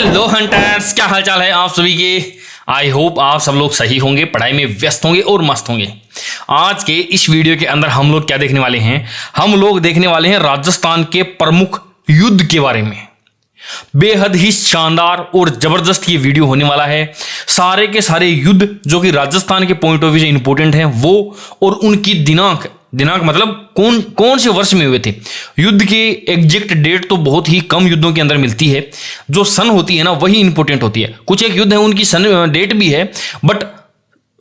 Hello hunters, क्या हाल चाल है आप सभी के। आई होप आप सब लोग सही होंगे, पढ़ाई में व्यस्त होंगे और मस्त होंगे। आज के इस वीडियो के अंदर हम लोग क्या देखने वाले हैं, हम लोग देखने वाले हैं राजस्थान के प्रमुख युद्ध के बारे में। बेहद ही शानदार और जबरदस्त ये वीडियो होने वाला है। सारे के सारे युद्ध जो कि राजस्थान के पॉइंट ऑफ व्यू से इंपॉर्टेंट हैं वो, और उनकी दिनांक मतलब कौन कौन से वर्ष में हुए थे। युद्ध की एग्जैक्ट डेट तो बहुत ही कम युद्धों के अंदर मिलती है, जो सन होती है ना वही इंपॉर्टेंट होती है। कुछ एक युद्ध है उनकी सन डेट भी है, बट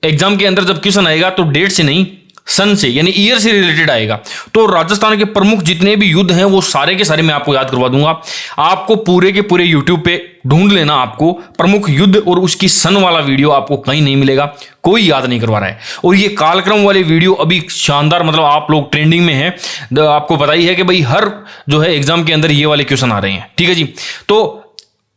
एग्जाम के अंदर जब क्वेश्चन आएगा तो डेट से नहीं सन से यानी ईयर से रिलेटेड आएगा। तो राजस्थान के प्रमुख जितने भी युद्ध हैं वो सारे के सारे मैं आपको याद करवा दूंगा। आपको पूरे के पूरे यूट्यूब पे ढूंढ लेना, आपको प्रमुख युद्ध और उसकी सन वाला वीडियो आपको कहीं नहीं मिलेगा, कोई याद नहीं करवा रहा है। और ये कालक्रम वाले वीडियो अभी शानदार, मतलब आप लोग ट्रेंडिंग में हैं। आपको पता ही है कि भाई हर जो है एग्जाम के अंदर ये वाले क्वेश्चन आ रहे हैं, ठीक है जी। तो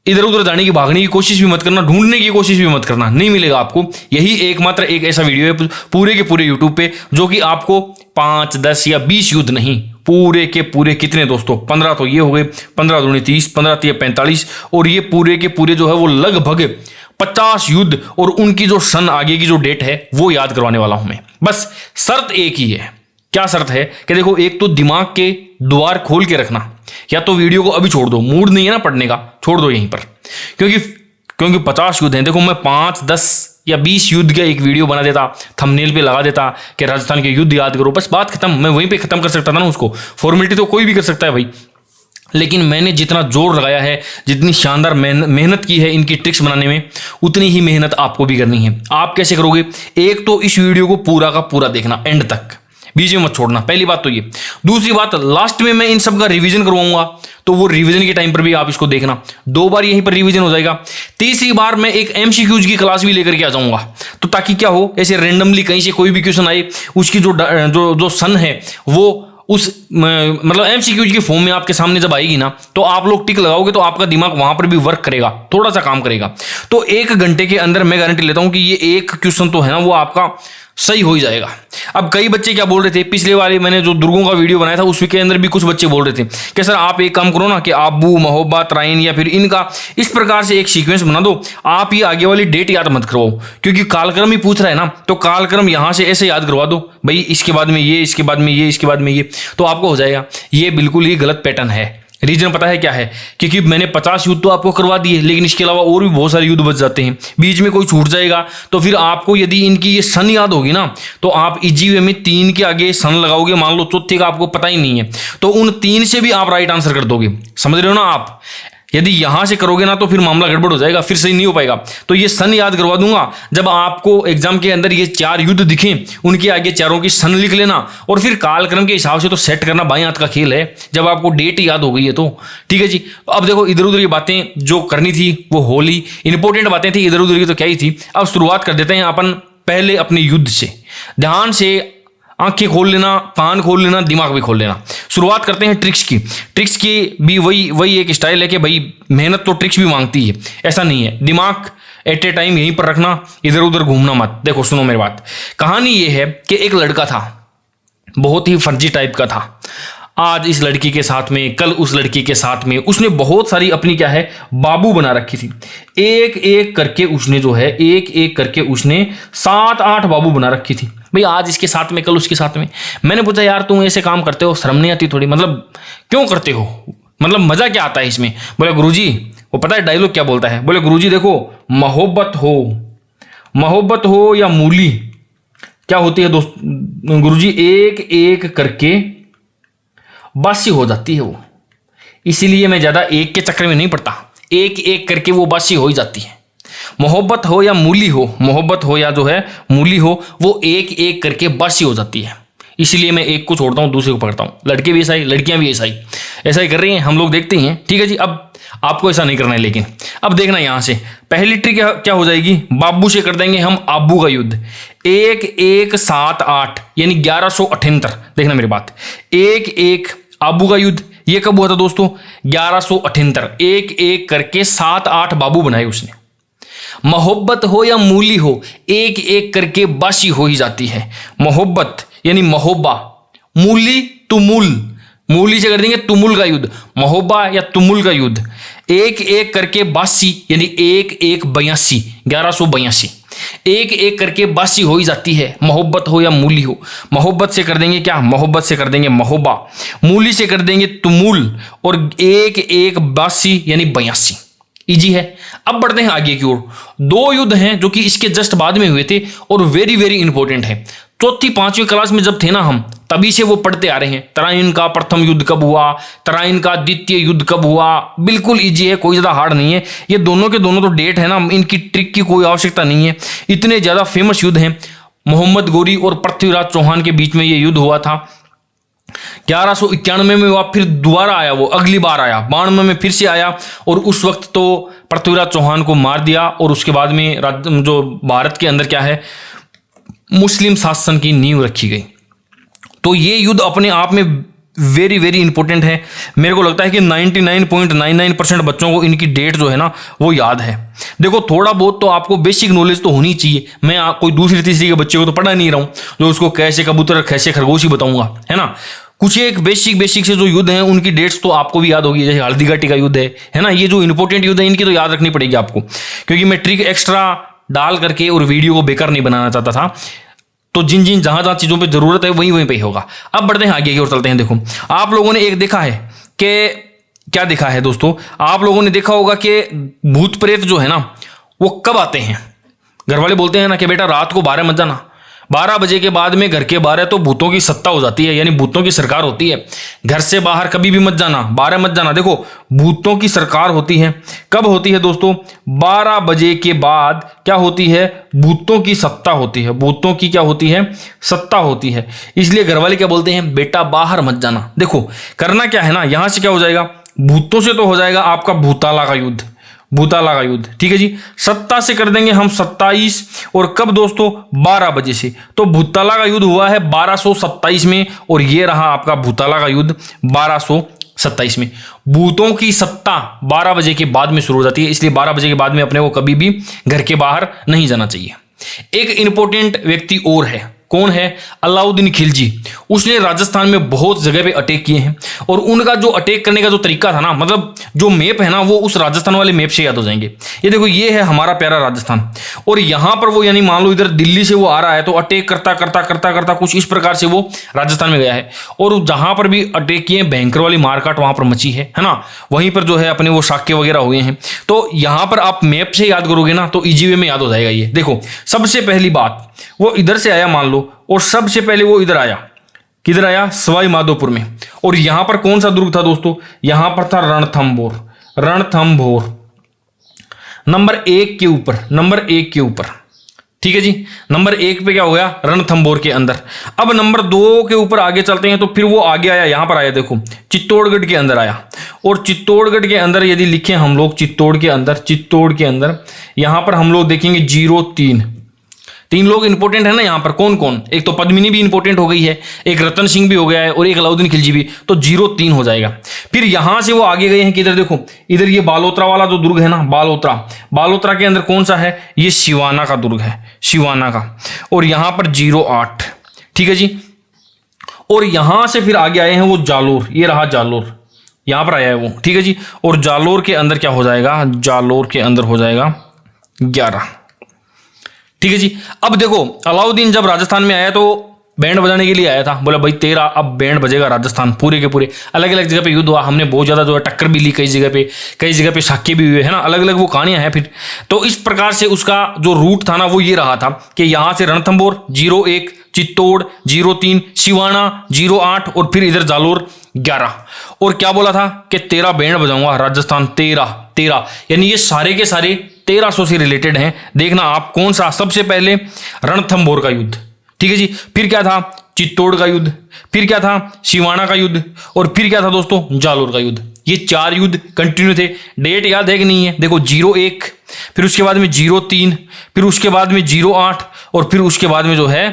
इधर उधर जाने की, भागने की कोशिश भी मत करना, ढूंढने की कोशिश भी मत करना, नहीं मिलेगा आपको। यही एकमात्र एक ऐसा वीडियो है पूरे के पूरे यूट्यूब पे जो कि आपको 5, 10 या 20 युद्ध नहीं, पूरे के पूरे कितने दोस्तों 15 तो ये हो गए, 15 दूनी 30, 15 3 45, और ये पूरे के पूरे जो है वो लगभग 50 युद्ध और उनकी जो सन आगे की जो डेट है वो याद करवाने वाला हूं मैं। बस शर्त एक ही है। क्या शर्त है कि देखो, एक तो दिमाग के द्वार खोल के रखना, या तो वीडियो को अभी छोड़ दो, मूड नहीं है ना पढ़ने का, छोड़ दो यहीं पर, क्योंकि 50 युद्ध हैं। देखो मैं 5, 10 या 20 युद्ध का एक वीडियो बना देता, थंबनेल पे लगा देता कि राजस्थान के युद्ध याद करो, बस बात खत्म। मैं वहीं पे खत्म कर सकता था ना उसको। फॉर्मेलिटी तो कोई भी कर सकता है भाई, लेकिन मैंने जितना जोर लगाया है, जितनी शानदार मेहनत की है इनकी ट्रिक्स बनाने में, उतनी ही मेहनत आपको भी करनी है। आप कैसे करोगे? एक तो इस वीडियो को पूरा का पूरा देखना, एंड तक, बीच में मत छोड़ना, पहली बात तो ये। दूसरी बात, लास्ट में मैं इन सब का रिवीजन करवाऊंगा, तो वो रिवीजन के टाइम पर भी आप इसको देखना, 2 बार यहीं पर रिवीजन हो जाएगा। तीसरी बार मैं एक एमसीक्यूज की क्लास भी लेकर के आ जाऊंगा, तो ताकि क्या हो, ऐसे रैंडमली कहीं से कोई भी क्वेश्चन आए, उसकी जो सन है वो उस मतलब एमसीक्यूज के फॉर्म में आपके सामने जब आएगी ना, तो आप लोग टिक लगाओगे तो आपका दिमाग वहां पर भी वर्क करेगा, थोड़ा सा काम करेगा। तो 1 घंटे के अंदर मैं गारंटी लेता हूं कि ये एक क्वेश्चन तो है ना वो आपका सही हो ही जाएगा। अब कई बच्चे क्या बोल रहे थे, पिछले वाले मैंने जो दुर्गों का वीडियो बनाया था उसके अंदर भी कुछ बच्चे बोल रहे थे कि सर आप एक काम करो ना कि आबू, मोहब्बत, राइन या फिर इनका इस प्रकार से एक सीक्वेंस बना दो, आप ये आगे वाली डेट याद मत करवाओ, क्योंकि कालक्रम ही पूछ रहा है ना, तो कालक्रम यहां से ऐसे याद करवा दो भाई, इसके बाद में ये, इसके बाद में ये, इसके बाद में ये, तो आपको हो जाएगा। ये बिल्कुल ही गलत पैटर्न है। रीजन पता है क्या है? क्योंकि मैंने 50 युद्ध तो आपको करवा दिए, लेकिन इसके अलावा और भी बहुत सारे युद्ध बच जाते हैं, बीच में कोई छूट जाएगा, तो फिर आपको यदि इनकी ये सन याद होगी ना, तो आप इजी वे में 3 के आगे सन लगाओगे, मान लो चौथे का आपको पता ही नहीं है, तो उन 3 से भी आप राइट आंसर कर दोगे। समझ रहे हो ना आप? यदि यहां से करोगे ना तो फिर मामला गड़बड़ हो जाएगा, फिर सही नहीं हो पाएगा। तो ये सन याद करवा दूंगा, जब आपको एग्जाम के अंदर ये 4 युद्ध दिखें, उनके आगे चारों की सन लिख लेना, और फिर कालक्रम के हिसाब से तो सेट करना बाएं हाथ का खेल है, जब आपको डेट याद हो गई है तो ठीक है जी। अब देखो, इधर उधर की बातें जो करनी थी वो होली इंपॉर्टेंट बातें थी, इधर उधर की तो क्या ही थी। अब शुरुआत कर देते हैं अपन पहले अपने युद्ध से। ध्यान से आंखें खोल लेना, कान खोल लेना, दिमाग भी खोल लेना। शुरुआत करते हैं ट्रिक्स की। ट्रिक्स की भी वही एक स्टाइल है कि भाई मेहनत तो ट्रिक्स भी मांगती है, ऐसा नहीं है। दिमाग एट ए टाइम यहीं पर रखना, इधर उधर घूमना मत। देखो सुनो मेरी बात। कहानी ये है कि एक लड़का था, बहुत ही फर्जी टाइप का था। आज इस लड़की के साथ में, कल उस लड़की के साथ में, उसने बहुत सारी अपनी क्या है बाबू बना रखी थी। एक एक करके उसने जो है, एक एक करके उसने 7-8 बाबू बना रखी थी भाई। आज इसके साथ में, कल उसके साथ में। मैंने पूछा यार तुम ऐसे काम करते हो, शर्म नहीं आती थोड़ी? मतलब क्यों करते हो, मतलब मजा क्या आता है इसमें? बोले गुरुजी, वो पता है डायलॉग क्या बोलता है? बोले गुरुजी देखो, मोहब्बत हो या मूली, क्या होती है दोस्त गुरुजी, एक एक करके बासी हो जाती है वो। इसीलिए मैं ज्यादा एक के चक्कर में नहीं पड़ता, एक एक करके वो बासी हो ही जाती है। मोहब्बत हो या मूली हो, मोहब्बत हो या जो है मूली हो, वो एक एक करके बासी हो जाती है। इसीलिए मैं एक को छोड़ता हूं, दूसरे को पकड़ता हूं। लड़के भी ऐसा ही, लड़कियां भी ऐसा ही कर रही हैं, हम लोग देखते हैं, ठीक है जी। अब आपको ऐसा नहीं करना है, लेकिन अब देखना यहां से पहली ट्रिक क्या हो जाएगी, बाबू से कर देंगे हम आबू का युद्ध। 1178 यानी 1178। देखना मेरी बात, 11 आबू का युद्ध ये कब हुआ था दोस्तों? 1178। एक एक करके 7-8 बाबू बनाए उसने। मोहब्बत हो या मूली हो, एक एक करके बासी हो ही जाती है। मोहब्बत यानी महोबा, मूली तुमुल, मूली से कर देंगे तुमुल का युद्ध, महोबा या तुमुल का युद्ध। एक एक करके 82 यानी 1182 1182 एक एक करके 82 हो ही जाती है। मोहब्बत हो या मूली हो, मोहब्बत से कर देंगे क्या, मोहब्बत से कर देंगे महोबा, मूली से कर देंगे तुमूल, और 1182 यानी 82। इजी है। अब बढ़ते हैं आगे की ओर। दो युद्ध हैं जो कि इसके जस्ट बाद में हुए थे और वेरी वेरी इंपॉर्टेंट है। चौथी पांचवी क्लास में जब थे ना हम, तभी से वो पढ़ते आ रहे हैं। तराइन का प्रथम युद्ध कब हुआ, तराइन का द्वितीय युद्ध कब हुआ, बिल्कुल इजी है, कोई ज्यादा हार्ड नहीं है। ये दोनों के दोनों तो डेट है ना, इनकी ट्रिक की कोई आवश्यकता नहीं है। इतने ज्यादा फेमस युद्ध हैं। मोहम्मद गोरी और पृथ्वीराज चौहान के बीच में ये युद्ध हुआ था। 1191 में वह फिर दोबारा आया, वो अगली बार आया। 92 में फिर से आया और उस वक्त तो पृथ्वीराज चौहान को मार दिया और उसके बाद में जो भारत के अंदर क्या है, मुस्लिम शासन की नींव रखी गई। तो ये युद्ध अपने आप में वेरी वेरी इंपॉर्टेंट है। मेरे को लगता है कि 99.99% बच्चों को इनकी डेट जो है ना वो याद है। देखो थोड़ा बहुत तो आपको बेसिक नॉलेज तो होनी चाहिए। मैं कोई दूसरी तीसरी के बच्चे को तो पढ़ा नहीं रहा हूँ जो उसको कैसे कबूतर कैसे खरगोश ही बताऊंगा, है ना। कुछ एक बेसिक से जो युद्ध हैं उनकी डेट्स तो आपको भी याद होगी। जैसे हल्दी घाटी का युद्ध है ना। ये जो इंपॉर्टेंट युद्ध है इनकी तो याद रखनी पड़ेगी आपको, क्योंकि मैं ट्रिक एक्स्ट्रा डाल करके और वीडियो को बेकार नहीं बनाना चाहता था। तो जिन जिन जहां जहां चीजों पे जरूरत है वहीं वहीं पे होगा। अब बढ़ते हैं आगे की ओर चलते हैं। देखो आप लोगों ने एक देखा है कि क्या देखा है दोस्तों, आप लोगों ने देखा होगा कि भूत प्रेत जो है ना वो कब आते हैं। घर वाले बोलते हैं ना कि बेटा रात को 12 मत जाना, 12 बजे के बाद में घर के बाहर तो भूतों की सत्ता हो जाती है, यानी भूतों की सरकार होती है। घर से बाहर कभी भी मत जाना, 12 मत जाना। देखो भूतों की सरकार होती है कब होती है दोस्तों, 12 बजे के बाद क्या होती है, भूतों की सत्ता होती है। भूतों की क्या होती है, सत्ता होती है। इसलिए घर वाले क्या बोलते हैं, बेटा बाहर मत जाना। देखो करना क्या है ना, यहां से क्या हो जाएगा, भूतों से तो हो जाएगा आपका भूताला का युद्ध, भूताला का युद्ध, ठीक है जी। सत्ता से कर देंगे हम 27, और कब दोस्तों, 12 बजे से। तो भूताला का युद्ध हुआ है 1227 में, और ये रहा आपका भूताला का युद्ध 1227 में। भूतों की सत्ता 12 बजे के बाद में शुरू हो जाती है, इसलिए 12 बजे के बाद में अपने को कभी भी घर के बाहर नहीं जाना चाहिए। एक इंपॉर्टेंट व्यक्ति और है, कौन है, अलाउद्दीन खिलजी। उसने राजस्थान में बहुत जगह पे अटैक किए हैं, और उनका जो अटैक करने का जो तरीका था ना, मतलब जो मैप है ना वो उस राजस्थान वाले मैप से याद हो जाएंगे। ये देखो ये है हमारा प्यारा राजस्थान, और यहां पर वो यानी मान लो इधर दिल्ली से वो आ रहा है तो अटैक करता करता करता करता कुछ इस प्रकार से वो राजस्थान में गया है। और जहां पर भी अटैक किए भयंकर वाली मारकाट वहां पर मची है ना। वहीं पर जो है अपने वो शाक्य वगैरह हुए हैं। तो यहां पर आप मैप से याद करोगे ना तो इजी वे में याद हो जाएगा। ये देखो सबसे पहली बात वो इधर से आया मान लो, और सबसे पहले वो इधर आया, किधर आया, सवाई माधोपुर में। और यहां पर कौन सा दुर्ग था दोस्तों, यहां पर था रणथंभौर। रणथंभौर नंबर 1 के ऊपर, नंबर 1 के ऊपर, ठीक है जी। नंबर 1 पे क्या हो गया, रणथंभौर के अंदर। अब नंबर 2 के ऊपर आगे चलते हैं तो फिर वो आगे आया, यहां पर आया, देखो चित्तौड़गढ़ के अंदर आया। और चित्तौड़गढ़ के अंदर यदि लिखें हम लोग चित्तौड़ के अंदर यहां पर हम लोग देखेंगे 03, 3 लोग इंपॉर्टेंट है ना यहाँ पर। कौन कौन, एक तो पद्मिनी भी इंपॉर्टेंट हो गई है, एक रतन सिंह भी हो गया है, और एक अलाउद्दीन खिलजी भी। तो 03 हो जाएगा। फिर यहां से वो आगे गए हैं किधर, देखो इधर ये बालोतरा वाला जो दुर्ग है ना, बालोतरा के अंदर कौन सा है, ये सिवाना का दुर्ग है, सिवाना का। और यहां पर 08, ठीक है जी। और यहां से फिर आगे आए हैं वो जालोर, ये रहा जालोर, यहां पर आया है वो, ठीक है जी। और जालोर के अंदर क्या हो जाएगा, जालोर के अंदर हो जाएगा 11, ठीक है जी। अब देखो अलाउद्दीन जब राजस्थान में आया तो बैंड बजाने के लिए आया था, बोला भाई तेरा अब बैंड बजेगा राजस्थान पूरे के पूरे। अलग अलग जगह पे युद्ध हुआ, हमने बहुत ज्यादा जो है टक्कर भी ली, कई जगह पे शाक्य भी हुए, है ना, अलग अलग वो कहानियां हैं। फिर तो इस प्रकार से उसका जो रूट था ना वो ये रहा था कि यहां से रणथंभौर 01, चित्तौड़ 03, सिवाना 08, और फिर इधर जालोर 11। और क्या बोला था कि 13 बैंड बजाऊंगा राजस्थान, 13 यानी ये सारे के सारे 1300 से रिलेटेड हैं। देखना आप कौन सा, सबसे पहले रणथंभौर का युद्ध, ठीक है जी। फिर क्या था, चित्तौड़ का युद्ध, फिर क्या था, सिवाना का युद्ध, और फिर क्या था दोस्तों, जालोर का युद्ध। ये 4 युद्ध कंटिन्यू थे। डेट याद है कि नहीं है, देखो 01, फिर उसके बाद में 03, फिर उसके बाद में 08, और फिर उसके बाद में जो है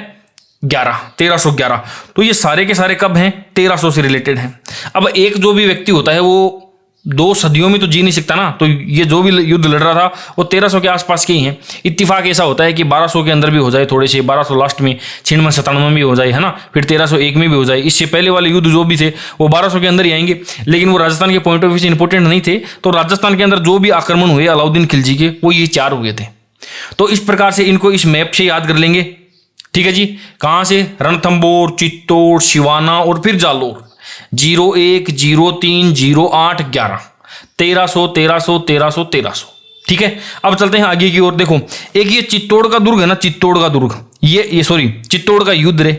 1311। तो ये सारे के सारे कब हैं, 1300 से रिलेटेड हैं। अब एक जो भी व्यक्ति होता है वो 2 सदियों में तो जी नहीं सकता ना। तो ये जो भी युद्ध लड़ रहा था वो 1300 के आसपास के ही हैं। इत्तिफाक ऐसा होता है कि 1200 के अंदर भी हो जाए, थोड़े से 1200 लास्ट में, 96 97 में भी हो जाए, है ना, फिर 1301 में भी हो जाए। इससे पहले वाले युद्ध जो भी थे वो 1200 के अंदर ही आएंगे, लेकिन वो राजस्थान के पॉइंट ऑफ व्यू से इंपॉर्टेंट नहीं थे। तो राजस्थान के अंदर जो भी आक्रमण हुए अलाउद्दीन खिलजी के, वो ये 4 हुए थे। तो इस प्रकार से इनको इस मैप से याद कर लेंगे। ठीक है जी। कहाँ से? रणथंबोर, चित्तौड़, सिवाना और फिर जालोर। 01, 03, 08, 11, 1300, 1300, 1300, 1300। ठीक है। अब चलते हैं आगे की ओर। देखो, एक ये चित्तौड़ का दुर्ग है ना, चित्तौड़ का दुर्ग, ये सॉरी, चित्तौड़ का युद्ध रे,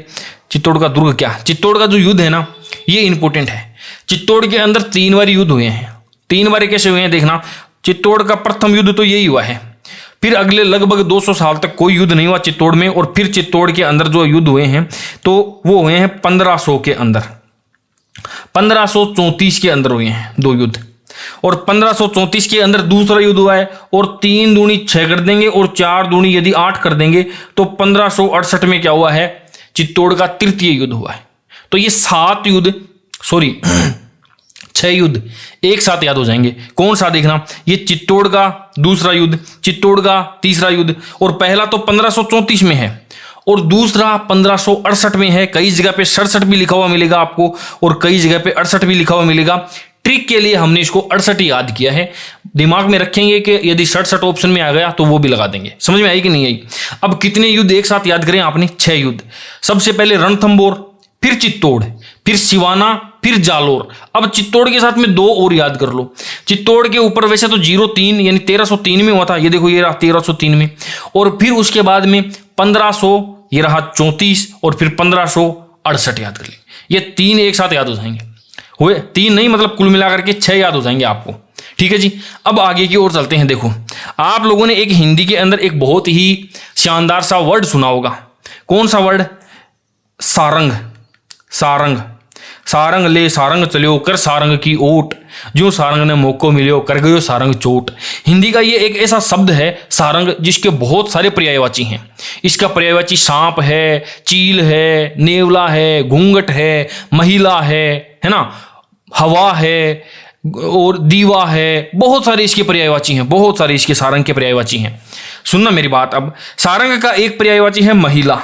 चित्तौड़ का दुर्ग क्या, चित्तौड़ का जो युद्ध है ना, ये इंपॉर्टेंट है। चित्तौड़ के अंदर 3 बार युद्ध हुए हैं। 3 बार कैसे हुए हैं देखना। चित्तौड़ का प्रथम युद्ध तो यही हुआ है, फिर अगले लगभग 200 साल तक कोई युद्ध नहीं हुआ चित्तौड़ में, और फिर चित्तौड़ के अंदर जो युद्ध हुए हैं तो वो हुए हैं 1500 के अंदर, 1534 के अंदर हुए हैं 2 युद्ध, और 1534 के अंदर दूसरा युद्ध हुआ है। और 3 दूनी 6 कर देंगे और 4 दूनी यदि 8 कर देंगे तो 1568 में क्या हुआ है, चित्तौड़ का तृतीय युद्ध हुआ है। तो ये 7 युद्ध, सॉरी 6 युद्ध एक साथ याद हो जाएंगे। कौन सा देखना, ये चित्तौड़ का दूसरा युद्ध, चित्तौड़ का तीसरा युद्ध, और पहला तो 1534 में है और दूसरा 1568 में है। कई जगह पे 67 भी लिखा हुआ मिलेगा आपको और कई जगह पे 68 भी लिखा हुआ मिलेगा। ट्रिक के लिए हमने इसको 68 याद किया है। दिमाग में रखेंगे कि यदि 67 ऑप्शन में आ गया तो वो भी लगा देंगे। समझ में आई कि नहीं आई? अब कितने युद्ध एक साथ याद करें आपने? 6 युद्ध। सबसे पहले रणथंबोर, फिर चित्तौड़, फिर सिवाना, फिर जालोर। अब चित्तौड़ के साथ में 2 और याद कर लो। चित्तौड़ के ऊपर वैसे तो 03 यानी 1303 में हुआ था, ये देखो ये रहा 1303 में, और फिर उसके बाद में 1500, ये रहा 34, और फिर 1568 याद कर ले। ये 3 एक साथ याद हो जाएंगे। हुए 3 नहीं, मतलब कुल मिलाकर के 6 याद हो जाएंगे आपको। ठीक है जी। अब आगे की ओर चलते हैं। देखो, आप लोगों ने एक हिंदी के अंदर एक बहुत ही शानदार सा वर्ड सुना होगा। कौन सा वर्ड? सारंग। सारंग, सारंग ले सारंग चलियो कर सारंग की ओट, जो सारंग ने मौको मिलियो कर गयो सारंग चोट। हिंदी का ये एक ऐसा शब्द है सारंग, जिसके बहुत सारे पर्यायवाची हैं। इसका पर्यायवाची सांप है, चील है, नेवला है, घूंघट है, महिला है ना, हवा है और दीवा है। बहुत सारे इसके पर्यायवाची हैं, बहुत सारे इसके सारंग के पर्यायवाची हैं। सुनना मेरी बात। अब सारंग का एक पर्यायवाची है महिला,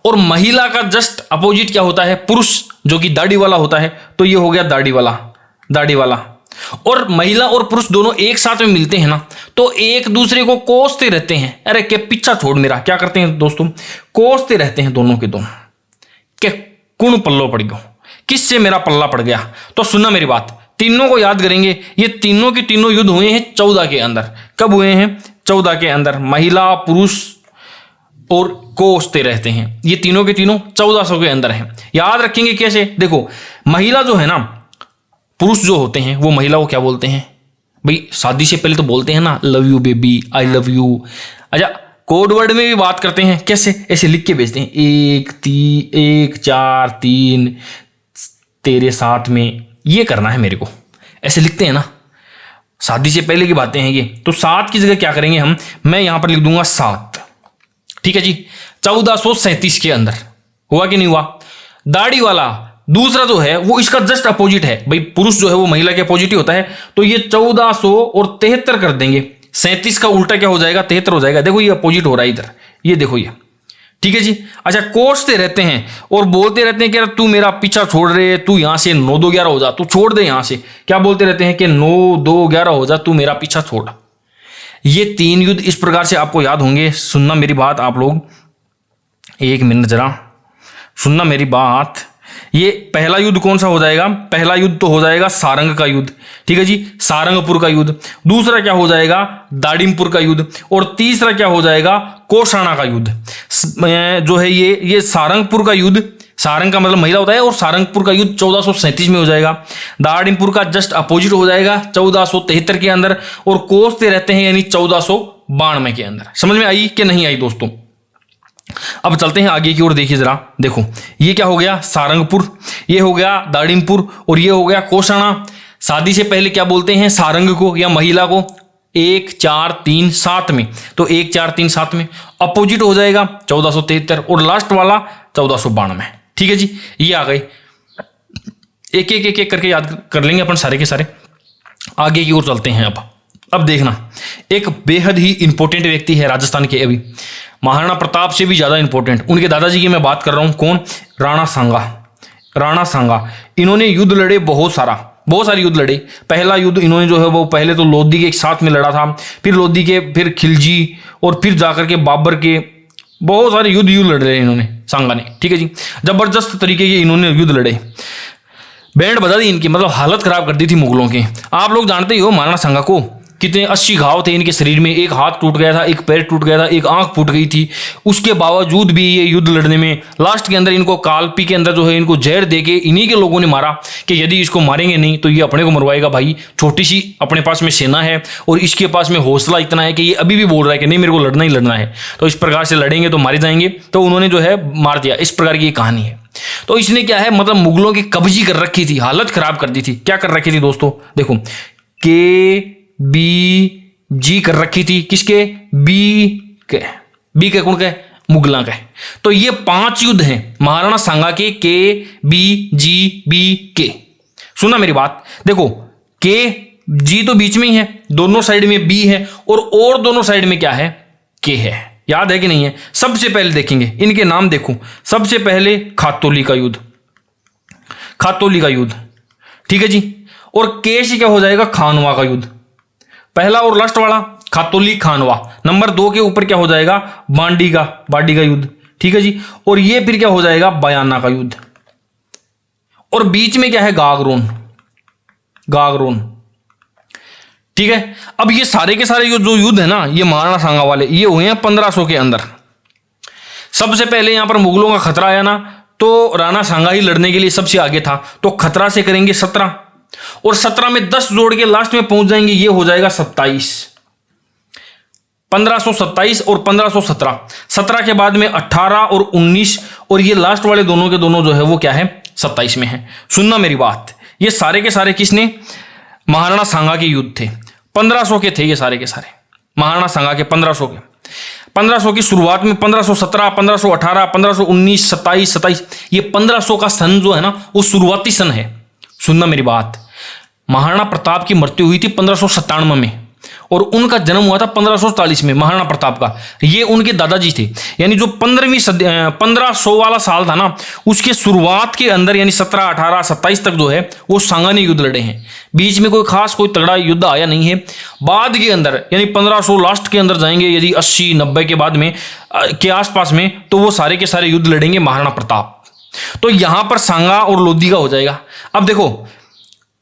और महिला का जस्ट अपोजिट क्या होता है? पुरुष, जो कि दाढ़ी वाला होता है। तो ये हो गया दाढ़ी वाला, दाढ़ी वाला। और महिला और पुरुष दोनों एक साथ में मिलते हैं ना, तो एक दूसरे को कोसते रहते हैं। अरे क्या पीछा छोड़ मेरा, क्या करते हैं दोस्तों? कोसते रहते हैं दोनों के दोनों। क्या कुण पल्लो पड़ गयो, किससे मेरा पल्ला पड़ गया? तो सुनना मेरी बात, तीनों को याद करेंगे। ये तीनों के तीनों युद्ध हुए हैं 14 के अंदर। कब हुए हैं? 14 के अंदर। महिला, पुरुष और कोसते रहते हैं, ये तीनों के तीनों 1400 के अंदर हैं। याद रखेंगे कैसे? देखो, महिला जो है ना, पुरुष जो होते हैं वो महिला को क्या बोलते हैं भाई? शादी से पहले तो बोलते हैं ना, love you baby, I love you. अच्छा, कोड वर्ड में भी बात करते हैं। कैसे? ऐसे लिख के भेजते हैं, 1 4 3 तेरे साथ में, ये करना है मेरे को, ऐसे लिखते हैं ना। शादी से पहले की बातें हैं ये। तो 7 की जगह क्या करेंगे हम? मैं यहां पर लिख दूंगा 7। ठीक है जी। 1437 के अंदर हुआ कि नहीं हुआ? दाढ़ी वाला दूसरा जो है वो इसका जस्ट अपोजिट है भाई। पुरुष जो है वो महिला के अपोजिट ही होता है। तो ये 1400 और 73 कर देंगे। 37 का उल्टा क्या हो जाएगा? 73 हो जाएगा। देखो ये अपोजिट हो रहा है इधर, ये देखो ये। ठीक है जी। अच्छा, कोसते रहते हैं और बोलते रहते हैं कि तू मेरा पीछा छोड़ रहे, तू यहां से 9 2 11 हो जा, तू छोड़ दे यहां से। क्या बोलते रहते हैं कि 9 2 11 हो जा, तू मेरा पीछा छोड़। ये 3 युद्ध इस प्रकार से आपको याद होंगे। सुनना मेरी बात आप लोग, 1 मिनट जरा सुनना मेरी बात। ये पहला युद्ध कौन सा हो जाएगा? पहला युद्ध तो हो जाएगा सारंग का युद्ध। ठीक है जी, सारंगपुर का युद्ध। दूसरा क्या हो जाएगा? दाड़िमपुर का युद्ध। और तीसरा क्या हो जाएगा? कोषाणा का युद्ध। जो है ये सारंगपुर का युद्ध, सारंग का मतलब महिला होता है, और सारंगपुर का युद्ध 1437 में हो जाएगा। दाड़िमपुर का जस्ट अपोजिट हो जाएगा 1473 के अंदर, और कोसते रहते हैं यानी 1492 के अंदर। समझ में आई कि नहीं आई दोस्तों? अब चलते हैं आगे की ओर। देखिए जरा, देखो ये क्या हो गया? सारंगपुर, ये हो गया दाड़िमपुर, और ये हो गया कोषाणा। शादी से पहले क्या बोलते हैं सारंग को या महिला को? 1 4 3 7 में। तो 1 4 3 7 में अपोजिट हो जाएगा 1473, और लास्ट वाला 1492। ठीक है जी, ये आ गए। एक एक एक एक करके याद कर लेंगे अपन सारे के सारे। आगे की ओर चलते हैं। अब देखना, एक बेहद ही इंपॉर्टेंट व्यक्ति है राजस्थान के, अभी महाराणा प्रताप से भी ज्यादा इंपॉर्टेंट, उनके दादाजी की मैं बात कर रहा हूं। कौन? राणा सांगा। राणा सांगा, इन्होंने युद्ध लड़े, बहुत सारे युद्ध लड़े। पहला युद्ध इन्होंने जो है वो पहले तो लोधी के एक साथ में लड़ा था, फिर लोधी के, फिर खिलजी, और फिर जाकर के बाबर के, बहुत सारे युद्ध लड़े इन्होंने, सांगा ने। ठीक है जी, जबरदस्त तरीके के इन्होंने युद्ध लड़े। बैंड बजा दी इनकी, मतलब हालत खराब कर दी थी मुगलों की। आप लोग जानते ही हो महाराणा सांगा को, कितने 80 घाव थे इनके शरीर में, एक हाथ टूट गया था, एक पैर टूट गया था, एक आंख फूट गई थी। उसके बावजूद भी ये युद्ध लड़ने में लास्ट के अंदर इनको कालपी के अंदर जो है इनको जहर देके इन्हीं के लोगों ने मारा कि यदि इसको मारेंगे नहीं तो ये अपने को मरवाएगा। भाई छोटी सी अपने पास में सेना है और इसके पास में हौसला इतना है कि ये अभी भी बोल रहा है कि नहीं मेरे को लड़ना ही लड़ना है, तो इस प्रकार से लड़ेंगे तो मारे जाएंगे। तो उन्होंने जो है मार दिया। इस प्रकार की ये कहानी है। तो इसने क्या है, मतलब मुगलों की कब्जी कर रखी थी, हालत खराब कर दी थी। क्या कर रखी थी दोस्तों? देखो, KBG कर रखी थी। किसके? बी के कौन के? मुगला के। तो ये 5 युद्ध हैं महाराणा सांगा के, KBG सुना मेरी बात? देखो, KG तो बीच में ही है, दोनों साइड में B है, और दोनों साइड में क्या है? K है। याद है कि नहीं है? सबसे पहले देखेंगे इनके नाम। देखो, सबसे पहले खातौली का युद्ध, ठीक है जी। और के से क्या हो जाएगा? खानवा का युद्ध, पहला और लास्ट वाला खातौली खानवा। नंबर 2 के ऊपर क्या हो जाएगा? बाडी का युद्ध, ठीक है जी। और ये फिर क्या हो जाएगा? बयाना का युद्ध। और बीच में क्या है? गागरोन, ठीक है। अब ये सारे के सारे जो युद्ध है ना, ये महाराणा सांगा वाले, ये हुए हैं 1500 के अंदर। सबसे पहले यहां पर मुगलों का खतरा आया ना, तो राणा सांगा ही लड़ने के लिए सबसे आगे था। तो खतरा से करेंगे 17, और 17 में 10 जोड़ के लास्ट में पहुंच जाएंगे, ये हो जाएगा 27। 1527 और 1517, 17 के बाद में 18 और 19, और ये लास्ट वाले दोनों के दोनों जो है वो क्या है? 27 में है। सुनना मेरी बात, ये सारे के सारे किसने? महाराणा सांगा के युद्ध थे। 1500 के थे ये सारे के सारे, महाराणा सांगा के 1500 की शुरुआत में 1517, 1518, 1519, 27, ये 1500 का सन जो है ना, वो शुरुआती सन है। सुनना मेरी बात, महाराणा प्रताप की मृत्यु हुई थी 1597 में, और उनका जन्म हुआ था 1540 में, महाराणा प्रताप का। ये उनके दादाजी थे। यानी जो 1500 वाला साल था ना, उसके शुरुआत के अंदर यानी 17, 18, 27 तक जो है वो सांगा ने युद्ध लड़े हैं। बीच में कोई तगड़ा युद्ध आया नहीं है। बाद के अंदर यानी 1500 लास्ट के अंदर जाएंगे, यदि 80, 90 के बाद में के आसपास में, तो वो सारे के सारे युद्ध लड़ेंगे महाराणा प्रताप। तो यहां पर सांगा और लोधी का हो जाएगा। अब देखो,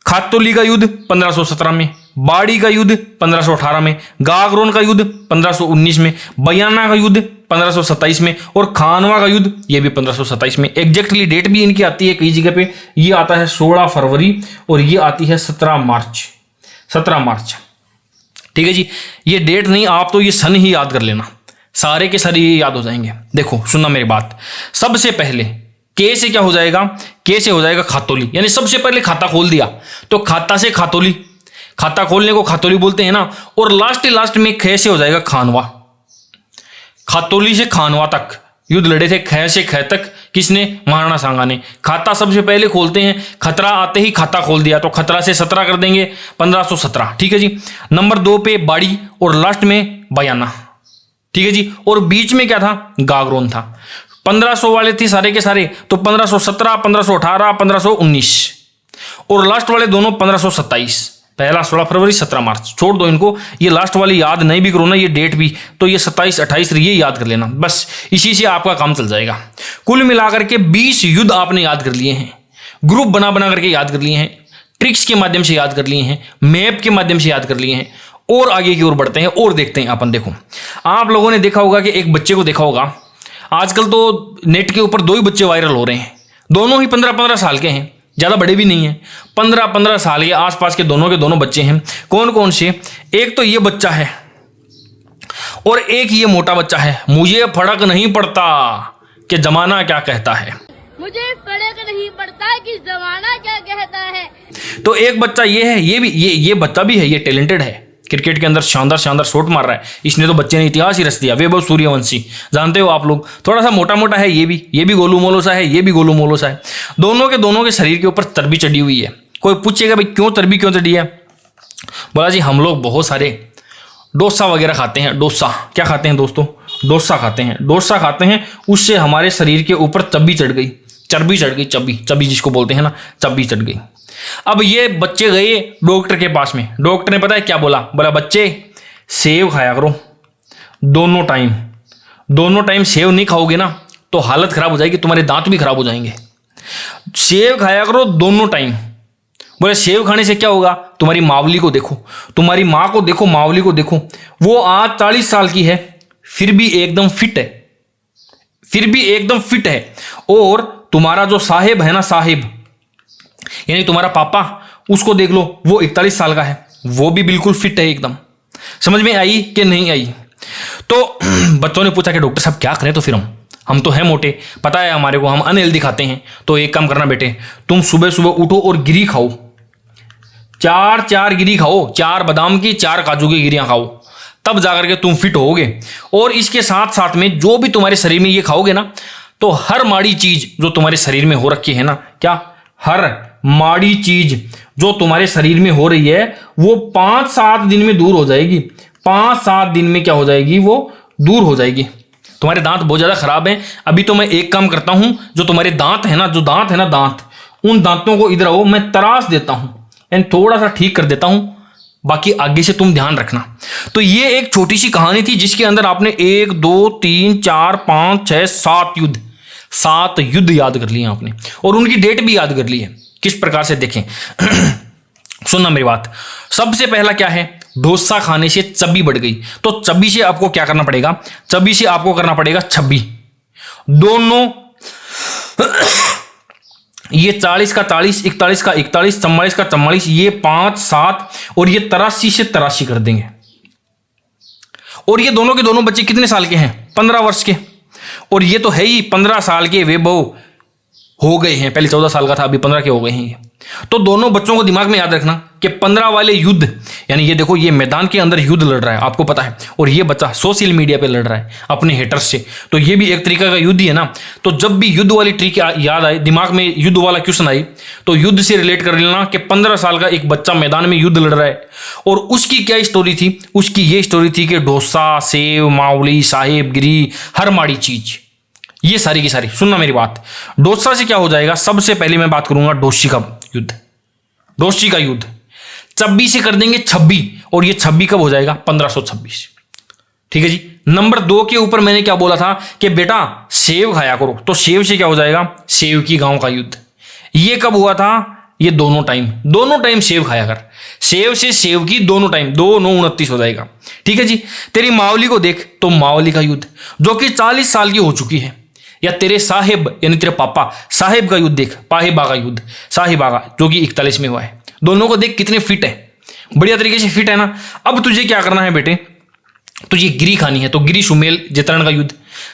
खातौली का युद्ध 1517 में, बाड़ी का युद्ध 1518 में, गागरोन का युद्ध 1519 में, बयाना का युद्ध 1527 में, और खानवा का युद्ध ये भी 1527 में। एग्जैक्टली डेट भी इनकी आती है कई जगह पे, ये आता है 16 फरवरी और ये आती है 17 मार्च। ठीक है जी, ये डेट नहीं, आप तो ये सन ही याद कर लेना, सारे के सारे ये याद हो जाएंगे। देखो सुनना मेरी बात, सबसे पहले के से क्या हो जाएगा? के से हो जाएगा खातौली, यानी सबसे पहले खाता खोल दिया तो खाता से खातौली, खाता खोलने को खातौली बोलते हैं ना। और लास्ट में खे से हो जाएगा खानवा। खातौली से खानवा तक युद्ध लड़े थे, खे से खे तक। किसने? महाराणा सांगा ने। खाता सबसे पहले खोलते हैं, खतरा आते ही खाता खोल दिया तो खतरा से 17 कर देंगे, 1517। ठीक है जी। नंबर 2 पे बाड़ी और लास्ट में बयाना। ठीक है जी। और बीच में क्या था? गागरोन था। 1500 वाले थे सारे के सारे, तो 1517, 1518, 1519 और लास्ट वाले दोनों 1527। पहला 16 फरवरी, 17 मार्च। छोड़ दो इनको, ये लास्ट वाली याद नहीं भी करो ना, ये डेट भी, तो ये 27, 28 ये याद कर लेना, बस इसी से आपका काम चल जाएगा। कुल मिलाकर के 20 युद्ध आपने याद कर लिए हैं, ग्रुप बना करके याद कर लिए हैं, ट्रिक्स के माध्यम से याद कर लिए हैं, मैप के माध्यम से याद कर लिए हैं। और आगे की ओर बढ़ते हैं और देखते हैं अपन। देखो, आप लोगों ने देखा होगा कि एक बच्चे को देखा होगा, आजकल तो नेट के ऊपर 2 ही बच्चे वायरल हो रहे हैं, दोनों ही 15-15 साल के हैं, ज़्यादा बड़े भी नहीं हैं, 15-15 साल के आसपास के दोनों बच्चे हैं। कौन कौन से? एक तो ये बच्चा है और एक ये मोटा बच्चा है। मुझे फर्क नहीं पड़ता कि जमाना क्या कहता है, मुझे फर्क नहीं पड़ता कि जमाना क्या कहता है। तो एक बच्चा ये है, ये बच्चा भी है, ये टैलेंटेड है, क्रिकेट के अंदर शानदार शानदार शॉट मार रहा है, इसने तो बच्चे ने इतिहास ही रच दिया। वैभव सूर्यवंशी, जानते हो आप लोग, थोड़ा सा मोटा मोटा है, ये भी गोलू मोलू सा है, ये भी गोलू मोलू सा है। दोनों के शरीर के ऊपर चर्बी चढ़ी हुई है। कोई पूछेगा भाई क्यों चर्बी क्यों चढ़ी है? बोला जी हम लोग बहुत सारे डोसा वगैरह खाते हैं। डोसा क्या खाते हैं दोस्तों? डोसा खाते हैं। डोसा खाते हैं, उससे हमारे शरीर के ऊपर चर्बी चढ़ गई, चर्बी जिसको बोलते हैं ना, चर्बी चढ़ गई। अब ये बच्चे गए डॉक्टर के पास में। डॉक्टर ने पता है क्या बोला? बोला बच्चे सेव खाया करो दोनों टाइम सेव नहीं खाओगे ना तो हालत खराब हो जाएगी, तुम्हारे दांत भी खराब हो जाएंगे। सेव खाया करो दोनों टाइम। बोले सेव खाने से क्या होगा? तुम्हारी मावली को देखो, तुम्हारी माँ को देखो, मावली को देखो, वो आज 40 साल की है फिर भी एकदम फिट है। और तुम्हारा जो साहेब है ना, साहेब यानी तुम्हारा पापा, उसको देख लो, वो 41 साल का है, वो भी बिल्कुल फिट है एकदम। समझ में आई कि नहीं आई? तो बच्चों ने पूछा कि डॉक्टर साहब क्या करें? तो फिर हम तो हैं मोटे, पता है हमारे को, हम अनहेल्दी खाते हैं। तो एक काम करना बेटे, तुम सुबह सुबह उठो और गिरी खाओ, 4 गिरी खाओ, 4 बादाम की 4 काजू की गिरियां खाओ, तब जाकर के तुम फिट होगे। और इसके साथ साथ में जो भी तुम्हारे शरीर में ये खाओगे ना, तो हर माड़ी चीज जो तुम्हारे शरीर में हो रखी है ना, क्या हर माड़ी चीज जो तुम्हारे शरीर में हो रही है वो 5-7 दिन में दूर हो जाएगी। 5-7 दिन में क्या हो जाएगी? वो दूर हो जाएगी। तुम्हारे दांत बहुत ज्यादा खराब हैं। अभी तो मैं एक काम करता हूं, जो तुम्हारे दांत है ना, दांत, उन दांतों को इधर आओ, मैं तराश देता हूं एंड थोड़ा सा ठीक कर देता हूं, बाकी आगे से तुम ध्यान रखना। तो ये एक छोटी सी कहानी थी जिसके अंदर आपने 1 2 3 4 5 6 7 युद्ध याद कर लिए आपने, और उनकी डेट भी याद कर ली है। किस प्रकार से देखें सुनना मेरी बात। सबसे पहला क्या है? डोसा खाने से चर्बी बढ़ गई, तो चर्बी से आपको क्या करना पड़ेगा? चर्बी से आपको करना पड़ेगा छब्बी। दोनों ये 40 का 40, 41 का 41, 44 का 44, ये 5 7 और ये 83 से 83 कर देंगे। और ये दोनों के दोनों बच्चे कितने साल के हैं? 15 वर्ष के। और ये तो है ही 15 साल के वैभव हो गए हैं, पहले 14 साल का था, अभी 15 के हो गए हैं ये। तो दोनों बच्चों को दिमाग में याद रखना कि 15 वाले युद्ध, यानी ये देखो ये मैदान के अंदर युद्ध लड़ रहा है, आपको पता है, और ये बच्चा सोशल मीडिया पे लड़ रहा है अपने हेटर्स से, तो ये भी एक तरीका का युद्ध ही है ना। तो जब भी युद्ध वाली ट्रिक याद आए, दिमाग में युद्ध वाला क्वेश्चन आए, तो युद्ध से रिलेट कर लेना कि 15 साल का एक बच्चा मैदान में युद्ध लड़ रहा है, और उसकी क्या स्टोरी थी? उसकी ये स्टोरी थी कि डोसा, सेव, मावली, साहेब गिरी, हर माड़ी चीज, ये सारी की सारी। सुनना मेरी बात, डोसा से क्या हो जाएगा? सबसे पहले मैं बात करूंगा डोसी का युद्ध। 26 से कर देंगे 26, और ये 26 कब हो जाएगा? 1526। ठीक है जी। नंबर 2 के ऊपर मैंने क्या बोला था कि बेटा सेव खाया करो, तो सेव से क्या हो जाएगा? सेव की गांव का युद्ध। ये कब हुआ था? ये दोनों टाइम सेव खाया कर। सेव से सेव की दोनों टाइम, 2 9 29 हो जाएगा। ठीक है जी। तेरी मावली को देख, तो मावली का युद्ध जो कि 40 साल की हो चुकी है, या तेरे साहेब यानी तेरे पापा साहेब का युद्ध देख, पाहेबा का युद्ध, साहिबागा जो कि 41 में हुआ है। दोनों को देख कितने फिट है, बढ़िया तरीके से फिट है ना। अब तुझे क्या करना है बेटे? तुझे गिरी खानी है, तो गिरी सुमेल जितरण का युद्ध।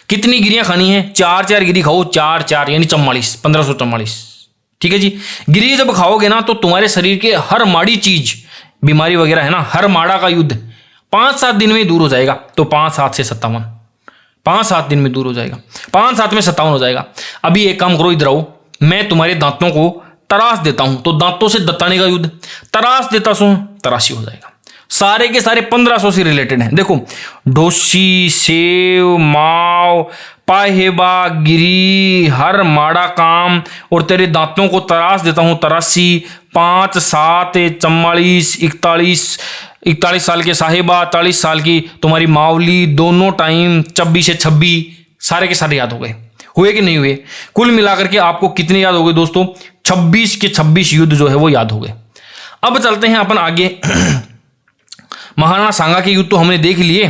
कितनी गिरियां खानी है? 4 गिरी खाओ, 4 यानी 44, 1544। ठीक है जी। गिरी जब खाओगे ना, तो तुम्हारे शरीर के हर माड़ी चीज, बीमारी वगैरह है ना, हर माड़ा का युद्ध 5-7 दिन में दूर हो जाएगा। तो 5-7 से 57, 5-7 दिन में दूर हो जाएगा, 5-7 में 57 हो जाएगा। अभी एक काम करो, इधर आओ, मैं तुम्हारे दांतों को तराश देता हूं, तो दांतों से दत्ताने का युद्ध तराश देता सो 83 हो जाएगा। सारे के सारे 1500 से रिलेटेड हैं। देखो डोसी, सेव, माव, पाहेबा, गिरी, हर माड़ा काम, और तेरे दांतों को तराश देता हूं 83, 5 7 44, 41 साल के साहिबा, 40 साल की तुम्हारी मावली, दोनों टाइम 26 से 26, सारे के सारे याद हो गए। हुए कि नहीं हुए? कुल मिलाकर के आपको कितने याद हो गए दोस्तों? 26 के 26 युद्ध जो है वो याद हो गए। अब चलते हैं अपन आगे। महाराणा सांगा के युद्ध तो हमने देख लिए।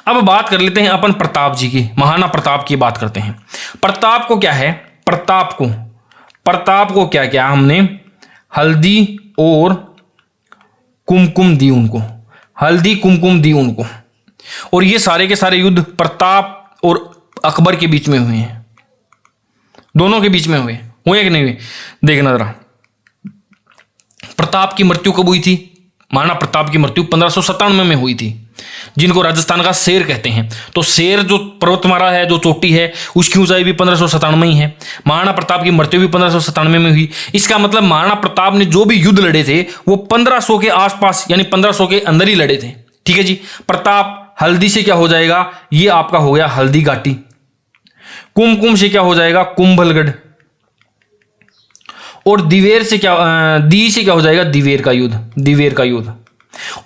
अब बात कर लेते हैं अपन प्रताप जी की, महाराणा प्रताप की बात करते हैं। प्रताप को क्या है? प्रताप को क्या क्या हमने हल्दी और कुमकुम दी उनको, हल्दी कुमकुम दी उनको। और ये सारे के सारे युद्ध प्रताप और अकबर के बीच में हुए हैं, दोनों के बीच में हुए कि नहीं हुए? देखना जरा, प्रताप की मृत्यु कब हुई थी? महाराणा प्रताप की मृत्यु 1597 में हुई थी, जिनको राजस्थान का शेर कहते हैं। तो शेर जो पर्वतमाला है, जो चोटी है, उसकी ऊंचाई भी 1597 ही है। महाराणा प्रताप की मृत्यु भी 1597 में हुई। इसका मतलब महाराणा प्रताप ने जो भी युद्ध लड़े थे वो 1500 के आसपास यानी 1500 के अंदर ही लड़े थे। ठीक है जी। प्रताप हल्दी से क्या हो जाएगा, ये आपका हो गया हल्दी घाटी। कुमकुम से क्या हो जाएगा, कुंभलगढ़। और दिवेर से क्या, दी से क्या हो जाएगा, दिवेर का युद्ध, दिवेर का युद्ध।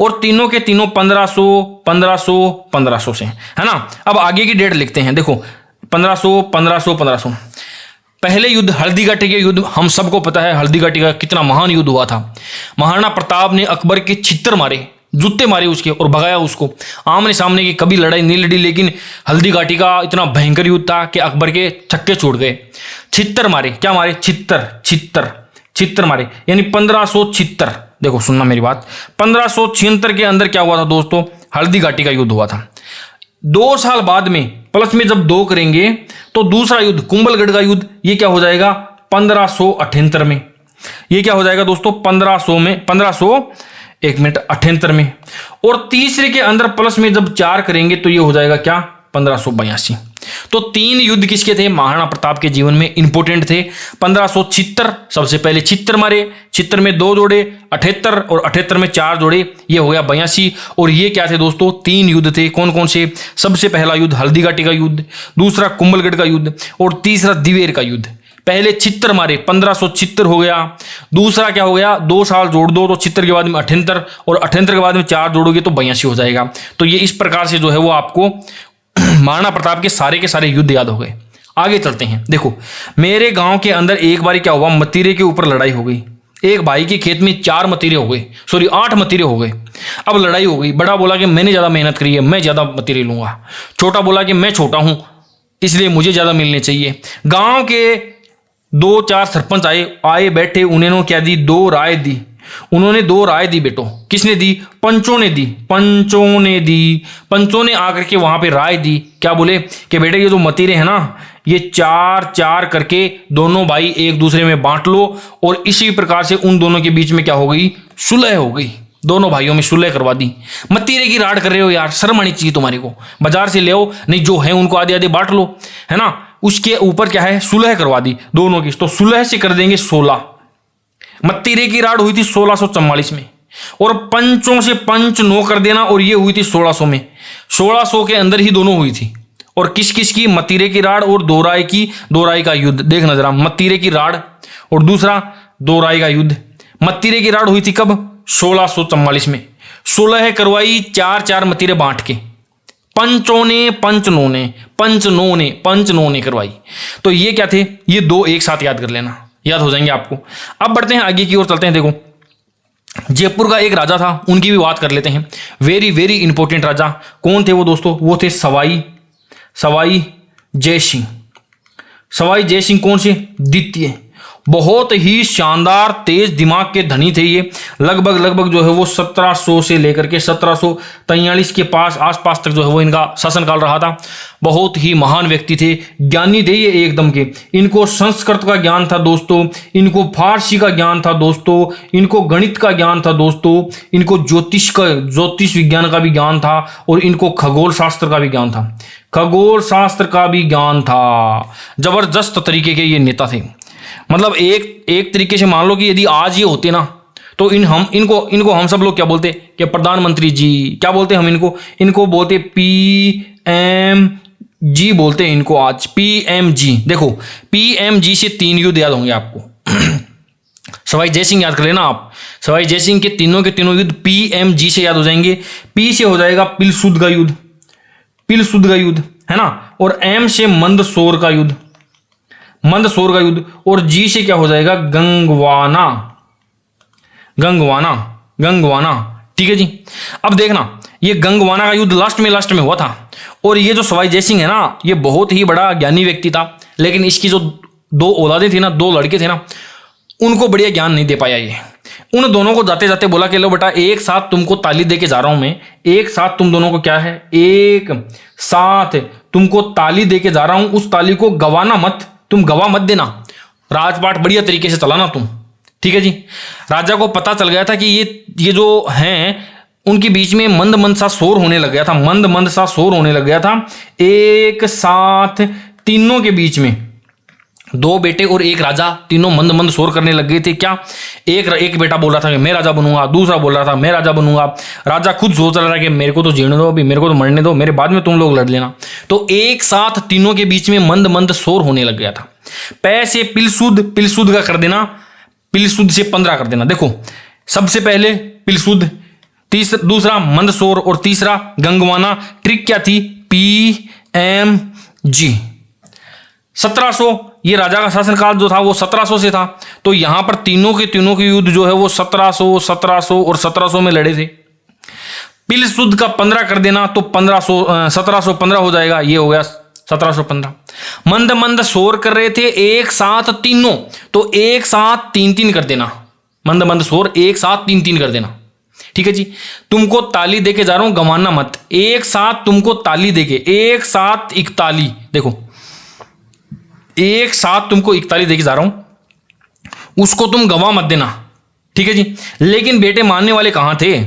और तीनों के तीनों 1500 1500 1500 से, है ना। अब आगे की डेट लिखते हैं, देखो 1500 1500 1500। पहले युद्ध हल्दी घाटी के युद्ध, हम सबको पता है हल्दी घाटी का कितना महान युद्ध हुआ था। महाराणा प्रताप ने अकबर के छित्तर मारे, जूते मारे उसके और भगाया उसको। आमने सामने की कभी लड़ाई नहीं लड़ी, लेकिन हल्दी घाटी का इतना भयंकर युद्ध था कि अकबर के छक्के छूट गए। छित्तर मारे, क्या मारे, छित्तर, छित्तर, छित्तर मारे, यानी 1576। देखो सुनना मेरी बात, 1576 के अंदर क्या हुआ था दोस्तों, हल्दी घाटी का युद्ध हुआ था। 2 साल बाद में प्लस में जब 2 करेंगे तो दूसरा युद्ध कुंभलगढ़ का युद्ध, ये क्या हो जाएगा 1578 में। ये क्या हो जाएगा दोस्तों 1500 में, 1578 में। और तीसरे के अंदर प्लस में जब 4 करेंगे तो ये हो जाएगा क्या 1582। तो 3 युद्ध किसके थे, महाराणा प्रताप के जीवन में इंपोर्टेंट थे। 1576 सबसे पहले छित्तर मारे, छित्तर में 2 जोड़े, 78 और 78 में 4 जोड़े, ये हो गया 82। और ये क्या थे दोस्तों, 3 युद्ध थे। कौन कौन से, सबसे पहला युद्ध हल्दी घाटी का युद्ध, दूसरा कुंभलगढ़ का युद्ध और तीसरा दिवेर का युद्ध। पहले छित्तर मारे 1576 हो गया, दूसरा क्या हो गया 2 साल जोड़ दो तो छित्तर के बाद में 78 और 78 के बाद में 4 जोड़ोगे तो 82 हो जाएगा। तो ये इस प्रकार से जो है वो आपको महाराणा प्रताप के सारे युद्ध याद हो गए। आगे चलते हैं। देखो मेरे गांव के अंदर एक बार क्या हुआ, मतीरे के ऊपर लड़ाई हो गई। एक भाई के खेत में 4 मतीरे हो गए, सॉरी 8 मतीरे हो गए। अब लड़ाई हो गई। बड़ा बोला कि मैंने ज्यादा मेहनत करी है, मैं ज्यादा मतीरे लूंगा। छोटा बोला कि मैं छोटा हूं इसलिए मुझे ज्यादा मिलने चाहिए। गांव के 2-4 सरपंच आए बैठे, उन्होंने क्या दी, 2 राय दी। उन्होंने 2 राय दी बेटो, किसने दी, पंचों ने दी, पंचों ने दी। पंचों ने आकर के वहां पे राय दी, क्या बोले कि बेटे ये जो मतीरे हैं ना, ये 4-4 करके दोनों भाई एक दूसरे में बांट लो। और इसी प्रकार से उन दोनों के बीच में क्या हो गई, सुलह हो गई। दोनों भाइयों में सुलह करवा दी। मतीरे की राड कर रहे हो यार, शर्म आनी चाहिए तुम्हारे को। बाजार से ले आओ, नहीं जो है उनको आधे आधे बांट लो, है ना। उसके ऊपर क्या है, सुलह करवा दी दोनों की। तो सुलह से कर देंगे 16। मतीरे की राड हुई थी 1644 में और पंचों से पंच 9 कर देना, और ये हुई थी 1600 में। 1600 के अंदर ही दोनों हुई थी। और किस किस की, मतीरे की राड और 2 राय की, 2 राय का युद्ध। देखना जरा, मतीरे की राड और दूसरा 2 राय का युद्ध। मतीरे की राड हुई थी कब, 1644 में। सुलह करवाई 4-4 मतीरे बांट के। पंचों ने पंच नौ ने, पंच नौ ने करवाई। तो ये क्या थे, ये 2 एक साथ याद कर लेना, याद हो जाएंगे आपको। अब बढ़ते हैं आगे की ओर, चलते हैं। देखो जयपुर का एक राजा था, उनकी भी बात कर लेते हैं। वेरी वेरी इंपॉर्टेंट राजा। कौन थे वो दोस्तों, वो थे सवाई जय सिंह। सवाई जय सिंह कौन से, द्वितीय। बहुत ही शानदार तेज दिमाग के धनी थे ये। लगभग जो है वो 1700 से लेकर के 1743 के आसपास तक जो है वो इनका शासनकाल रहा था। बहुत ही महान व्यक्ति थे, ज्ञानी थे ये एकदम के। इनको संस्कृत का ज्ञान था दोस्तों, इनको फारसी का ज्ञान था दोस्तों, इनको गणित का ज्ञान था दोस्तों, इनको ज्योतिष विज्ञान का भी ज्ञान था, और इनको खगोल शास्त्र का भी ज्ञान था। खगोल शास्त्र का भी ज्ञान था। जबरदस्त तरीके के ये नेता थे। मतलब एक तरीके से मान लो कि यदि आज ये होते ना, तो इनको हम सब लोग क्या बोलते कि प्रधानमंत्री जी, क्या बोलते हम इनको बोलते PMG बोलते हैं इनको आज, PMG। देखो PMG से 3 युद्ध याद होंगे आपको। सवाई जय सिंह याद कर लेना आप। सवाई जय सिंह के तीनों युद्ध PMG से याद हो जाएंगे। P से हो जाएगा पिलसुद का युद्ध, है ना। और M से मंदसौर का युद्ध, और G से क्या हो जाएगा, गंगवाना। ठीक है जी। अब देखना, ये गंगवाना का युद्ध लास्ट में हुआ था। और ये जो सवाई जय सिंह है ना, ये बहुत ही बड़ा ज्ञानी व्यक्ति था, लेकिन इसकी जो 2 औलादें थी ना, 2 लड़के थे ना, उनको बढ़िया ज्ञान नहीं दे पाया ये। उन दोनों को जाते जाते बोला कि लो बेटा, एक साथ तुमको ताली दे के जा रहा हूं मैं, एक साथ तुम दोनों को क्या है, एक साथ तुमको ताली दे के जा रहा हूं। उस ताली को गवा मत देना, राजपाट बढ़िया तरीके से चलाना तुम, ठीक है जी। राजा को पता चल गया था कि ये जो हैं उनके बीच में मंद मंद सा शोर होने लग गया था, मंद मंद सा शोर होने लग गया था। एक साथ तीनों के बीच में, दो बेटे और एक राजा, तीनों मंद मंद शोर करने लग गए थे। क्या? एक बेटा बोल रहा था कि मैं राजा बनूंगा, दूसरा बोल रहा था मैं राजा बनूंगा। राजा खुद सोच रहा था कि मेरे को तो जीने दो, अभी मेरे को तो मरने दो, मेरे बाद में तुम लोग लड़ लेना। तो एक साथ तीनों के बीच में मंद मंद शोर होने लग गया था। पै से पिलसुद, पिलसुद का कर देना, पिलसुद से 15 कर देना। देखो, सबसे पहले पिलसुद, दूसरा मंदसौर और तीसरा गंगवाना। ट्रिक क्या थी? PMG। 1700, ये राजा का शासनकाल जो था वो 1700 से था। तो यहां पर तीनों के युद्ध जो है वो 1700, 1700 और 1700 में लड़े थे। पिलसुद का 15 कर देना तो 1715 हो जाएगा। ये हो गया 1715। मंद मंद शोर कर रहे थे एक साथ तीनों, तो एक साथ 3-3 कर देना। मंद मंद शोर एक साथ 3-3 कर देना। ठीक है जी। तुमको ताली देके जा रहा हूं, गंवाना मत। एक साथ तुमको ताली देके, एक साथ 41, देखो एक साथ तुमको 41 देके जा रहा हूं, उसको तुम गंवा मत देना। ठीक है जी। लेकिन बेटे मानने वाले कहां थे?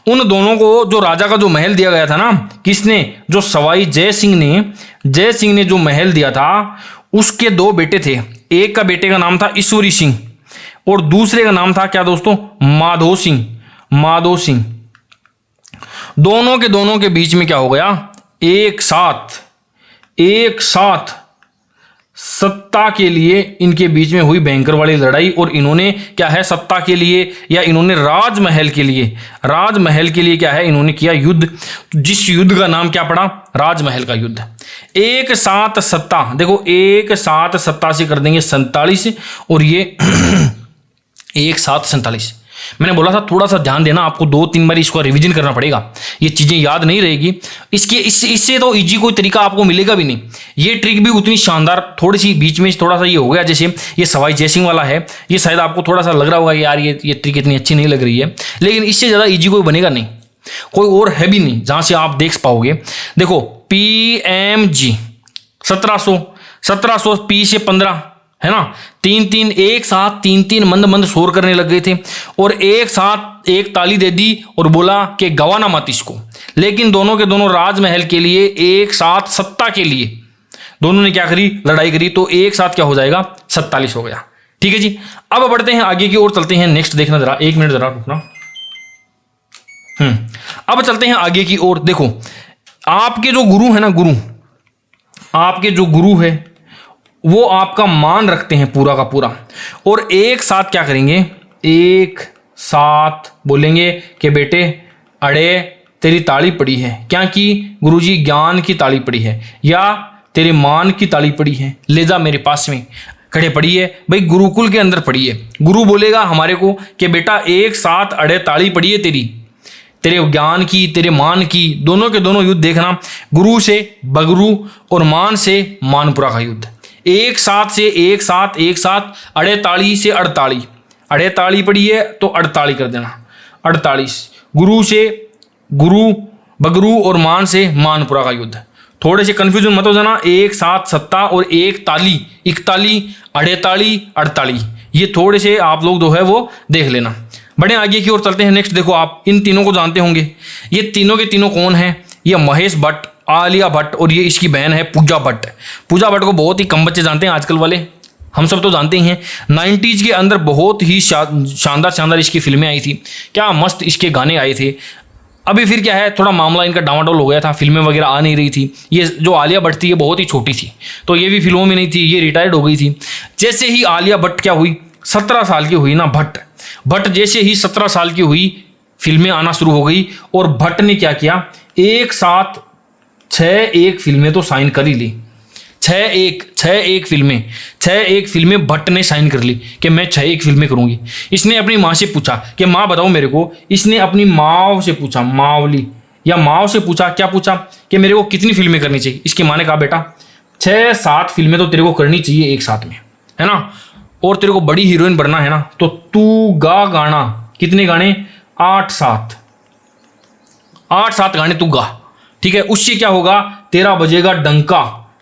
उन दोनों को जो राजा का जो महल दिया गया था ना, किसने? जो सवाई जय सिंह ने जो महल दिया था, उसके दो बेटे थे। एक का बेटे का नाम था ईश्वरी सिंह और दूसरे का नाम था क्या दोस्तों? माधो सिंह। दोनों के बीच में क्या हो गया? एक साथ सत्ता के लिए इनके बीच में हुई भयंकर वाली लड़ाई। और इन्होंने क्या है, सत्ता के लिए या इन्होंने राजमहल के लिए क्या है, इन्होंने किया युद्ध। जिस युद्ध का नाम क्या पड़ा? राजमहल का युद्ध। एक साथ सत्ता, देखो एक साथ सत्ता से कर देंगे 47 और ये एक साथ 47। मैंने बोला था थोड़ा सा ध्यान देना, आपको 2-3 बार इसको रिवीजन करना पड़ेगा, ये चीजें याद नहीं रहेगी। इससे तो इजी कोई तरीका आपको मिलेगा भी नहीं। ये ट्रिक भी उतनी शानदार, थोड़ी सी बीच में थोड़ा सा ये हो गया, जैसे ये सवाई जयसिंह वाला है, ये शायद आपको थोड़ा सा लग रहा होगा कि यार ये ट्रिक इतनी अच्छी नहीं लग रही है, लेकिन इससे ज्यादा इजी कोई बनेगा नहीं, कोई और है भी नहीं जहां से आप देख पाओगे। देखो PMG 1700 P से 15 है ना, 3-3 एक साथ 3-3 मंद मंद शोर करने लग गए थे और एक साथ एक ताली दे दी और बोला कि गवाना मत इसको। लेकिन दोनों के दोनों राजमहल के लिए, एक साथ सत्ता के लिए दोनों ने क्या करी? लड़ाई करी। तो एक साथ क्या हो जाएगा? 47 हो गया। ठीक है जी। अब बढ़ते हैं आगे की ओर, चलते हैं नेक्स्ट। देखना जरा, 1 मिनट जरा रुकना। अब चलते हैं आगे की ओर। देखो आपके जो गुरु है ना, आपके जो गुरु है वो आपका मान रखते हैं पूरा का पूरा, और एक साथ क्या करेंगे? एक साथ बोलेंगे कि बेटे अड़े तेरी ताली पड़ी है। क्या कि गुरुजी ज्ञान की ताली पड़ी है या तेरे मान की ताली पड़ी है, ले जा मेरे पास में खड़े पड़ी है। भाई गुरुकुल के अंदर पड़ी है। गुरु बोलेगा हमारे को कि बेटा एक साथ अड़े ताली पड़ी है तेरे ज्ञान की, तेरे मान की। दोनों के दोनों युद्ध देखना, गुरु से बगरू और मान से मानपुरा का युद्ध। एक साथ अड़े ताली से 48, अड़े ताली पड़ी है तो 48 कर देना, 48। गुरु से गुरु, बगरू और मान से मानपुरा का युद्ध। थोड़े से कंफ्यूजन मत हो जाना। एक साथ सत्ता और एक ताली, 41, अड़े ताली 48, ये थोड़े से आप लोग जो है वो देख लेना। बड़े आगे की ओर चलते हैं। नेक्स्ट देखो, आप इन तीनों को जानते होंगे। ये तीनों के तीनों कौन है? ये महेश भट्ट, आलिया भट्ट और ये इसकी बहन है पूजा भट्ट। पूजा भट्ट को बहुत ही कम बच्चे जानते हैं आजकल वाले, हम सब तो जानते ही हैं। 90s के अंदर बहुत ही शानदार इसकी फिल्में आई थी, क्या मस्त इसके गाने आए थे। अभी फिर क्या है, थोड़ा मामला इनका डामाडोल हो गया था, फिल्में वगैरह आ नहीं रही थी। ये जो आलिया भट्ट थी ये बहुत ही छोटी थी, तो ये भी फिल्मों में नहीं थी, ये रिटायर्ड हो गई थी। जैसे ही आलिया भट्ट क्या हुई, 17 साल की हुई ना, भट्ट जैसे ही 17 साल की हुई, फिल्में आना शुरू हो गई। और भट्ट ने क्या किया, एक साथ 6 फिल्में तो साइन कर ही ली। 6 फिल्में भट्ट ने साइन कर ली कि मैं 6 फिल्में करूंगी। इसने अपनी माँ से पूछा कि माँ बताओ मेरे को, इसने अपनी माँ से पूछा, मावली या माँ से पूछा, क्या पूछा कि मेरे को कितनी फिल्में करनी चाहिए। इसकी माँ ने कहा बेटा 6-7 फिल्में तो तेरे को करनी चाहिए एक साथ में, है ना, और तेरे को बड़ी हीरोइन बनना है ना, तो तू गा गाना। कितने गाने? 8-7 गाने तू गा, ठीक है। उससे क्या होगा, तेरा बजेगा डंका।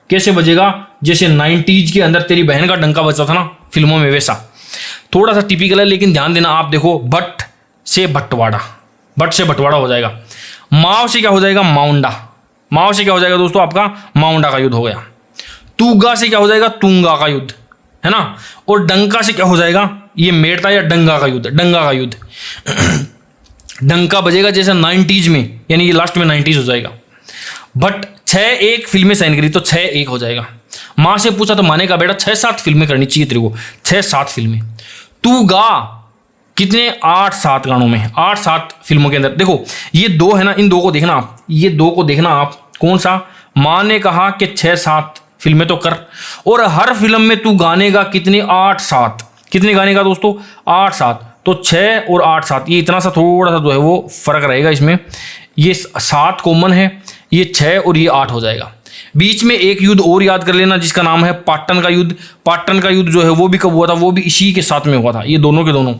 कैसे बजेगा? जैसे 90s के अंदर तेरी बहन का डंका बजता था ना फिल्मों में, वैसा थोड़ा सा टिपिकल है, लेकिन ध्यान देना आप देखो, भट्ट से भटवाड़ा, भट्ट से भटवाड़ा हो जाएगा। माव से क्या हो जाएगा, माउंडा, माव से क्या हो जाएगा दोस्तों आपका माउंडा का युद्ध हो गया। तुगा से क्या हो जाएगा, तुंगा का युद्ध, है ना। और डंका से क्या हो जाएगा, ये मेड़ता या डंगा का युद्ध, डंगा का युद्ध। डंका बजेगा जैसे 90s में, यानी ये लास्ट में 90s हो जाएगा। बट 6-1 फिल्में साइन करी तो 6-1 हो जाएगा। माँ से पूछा तो माने का बेटा 6-7 फिल्में करनी चाहिए तेरे को, 6-7 फिल्में। तू गा कितने, 8-7 गानों में, 8-7 फिल्मों के अंदर। देखो ये 2 है ना, इन 2 को देखना आप, ये 2 को देखना आप, कौन सा। माँ ने कहा कि 6-7 फिल्में तो कर, और हर फिल्म में तू गाने का कितने, 8-7, कितने गाने का दोस्तों, 8-7। तो 6 और 8-7, ये इतना सा थोड़ा सा जो है वो फर्क रहेगा इसमें, ये 7 कॉमन है, ये 6 और ये 8 हो जाएगा। बीच में एक युद्ध और याद कर लेना जिसका नाम है पाटन का युद्ध। पाटन का युद्ध जो है वो भी कब हुआ था, वो भी इसी के साथ में हुआ था। ये दोनों के दोनों,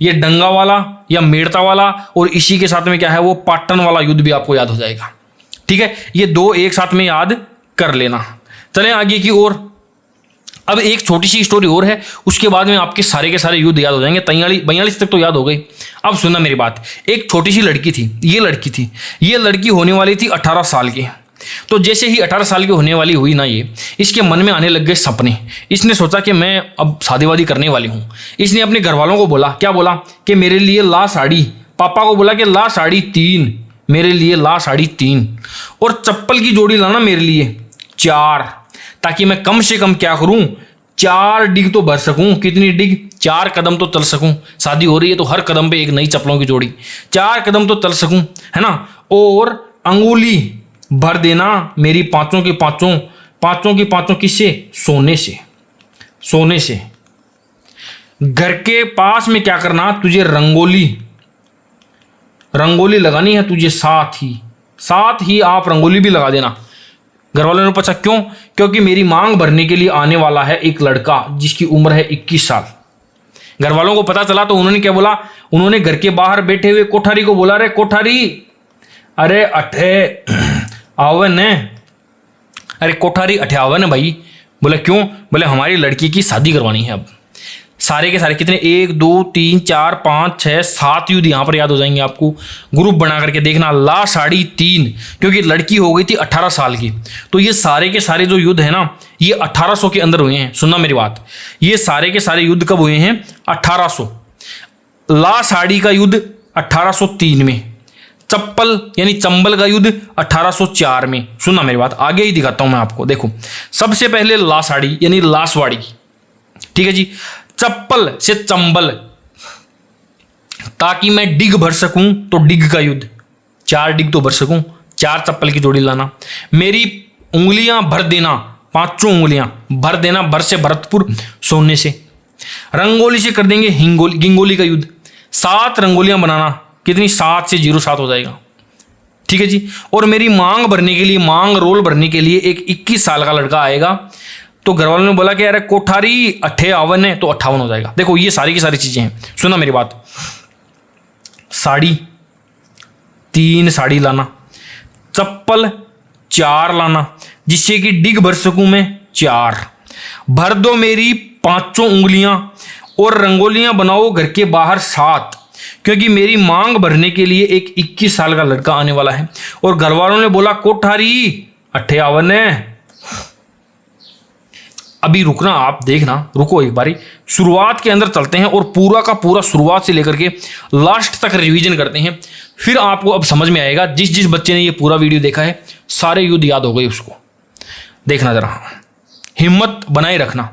ये डंगा वाला या मेड़ता वाला और इसी के साथ में क्या है वो पाटन वाला युद्ध भी आपको याद हो जाएगा। ठीक है, ये 2 एक साथ में याद कर लेना। चलें आगे की ओर। अब एक छोटी सी स्टोरी और है, उसके बाद में आपके सारे के सारे युद्ध याद हो जाएंगे। 43-42 तक तो याद हो गई। अब सुनना मेरी बात, एक छोटी सी लड़की थी, ये लड़की होने वाली थी 18 साल की। तो जैसे ही 18 साल की होने वाली हुई ना, ये इसके मन में आने लग गए सपने। इसने सोचा कि मैं अब शादी वादी करने वाली हूँ। इसने अपने घर वालों को बोला, क्या बोला कि मेरे लिए ला साड़ी। पापा को बोला कि ला साड़ी 3, मेरे लिए ला साड़ी 3, और चप्पल की जोड़ी लाना मेरे लिए 4, ताकि मैं कम से कम क्या करूं, 4 डिग तो भर सकूं। कितनी डिग, 4 कदम तो चल सकूं। शादी हो रही है तो हर कदम पे एक नई चप्पलों की जोड़ी, 4 कदम तो चल सकूं, है ना। और अंगुली भर देना मेरी पांचों की पांचों किससे, सोने से। घर के पास में क्या करना, तुझे रंगोली लगानी है तुझे, साथ ही आप रंगोली भी लगा देना। घर वालों ने पूछा क्यों, क्योंकि मेरी मांग भरने के लिए आने वाला है एक लड़का जिसकी उम्र है 21 साल। घर वालों को पता चला तो उन्होंने क्या बोला, उन्होंने घर के बाहर बैठे हुए कोठारी को बोला, अरे कोठारी, अरे अठे आवन है, अरे कोठारी अठे आवन है भाई। बोले क्यों, बोले हमारी लड़की की शादी करवानी है। अब सारे के सारे कितने, 1 2 3 4 5 6 7 युद्ध यहाँ पर याद हो जाएंगे आपको। ग्रुप बना करके देखना, ला साड़ी 3, क्योंकि लड़की हो गई थी 18 साल की। तो ये सारे के सारे जो युद्ध है ना, ये 1800 के अंदर हुए हैं। सुनना मेरी बात, ये सारे के सारे युद्ध कब हुए हैं, 1800। ला साड़ी का युद्ध 1803 में, चप्पल यानी चंबल का युद्ध 1804 में। सुनना मेरी बात, आगे ही दिखाता हूं मैं आपको। देखो सबसे पहले ला साड़ी यानी लासवाड़ी, ठीक है जी। चप्पल से चंबल, ताकि मैं डिग भर सकूं, तो डिग का युद्ध, 4 डिग तो भर सकूं, 4 चप्पल की जोड़ी लाना। मेरी उंगलियां भर देना, 5 उंगलियां भर देना, भर से भरतपुर, सोने से। रंगोली से कर देंगे गिंगोली का युद्ध, 7 रंगोलियां बनाना, कितनी, 7 से 07 हो जाएगा, ठीक है जी। और मेरी मांग भरने के लिए, मांग रोल भरने के लिए एक 21 साल का लड़का आएगा। तो घर वालों ने बोला कि अरे कोठारी 58 है, तो 58 हो जाएगा। देखो ये सारी की सारी चीजें हैं। सुना मेरी बात, साड़ी 3 साड़ी लाना, चप्पल 4 लाना, जिससे कि डिग भर सकूं मैं 4। भर दो मेरी 5 उंगलियां, और रंगोलियां बनाओ घर के बाहर 7, क्योंकि मेरी मांग भरने के लिए एक 21 साल का लड़का आने वाला है। और घर वालों ने बोला कोठारी 58 है। अभी रुकना, आप देखना, रुको एक बारी, शुरुआत के अंदर चलते हैं और पूरा का पूरा शुरुआत से लेकर के लास्ट तक रिवीजन करते हैं। फिर आपको अब समझ में आएगा, जिस बच्चे ने ये पूरा वीडियो देखा है सारे युद्ध याद हो गए उसको। देखना जरा, हिम्मत बनाए रखना।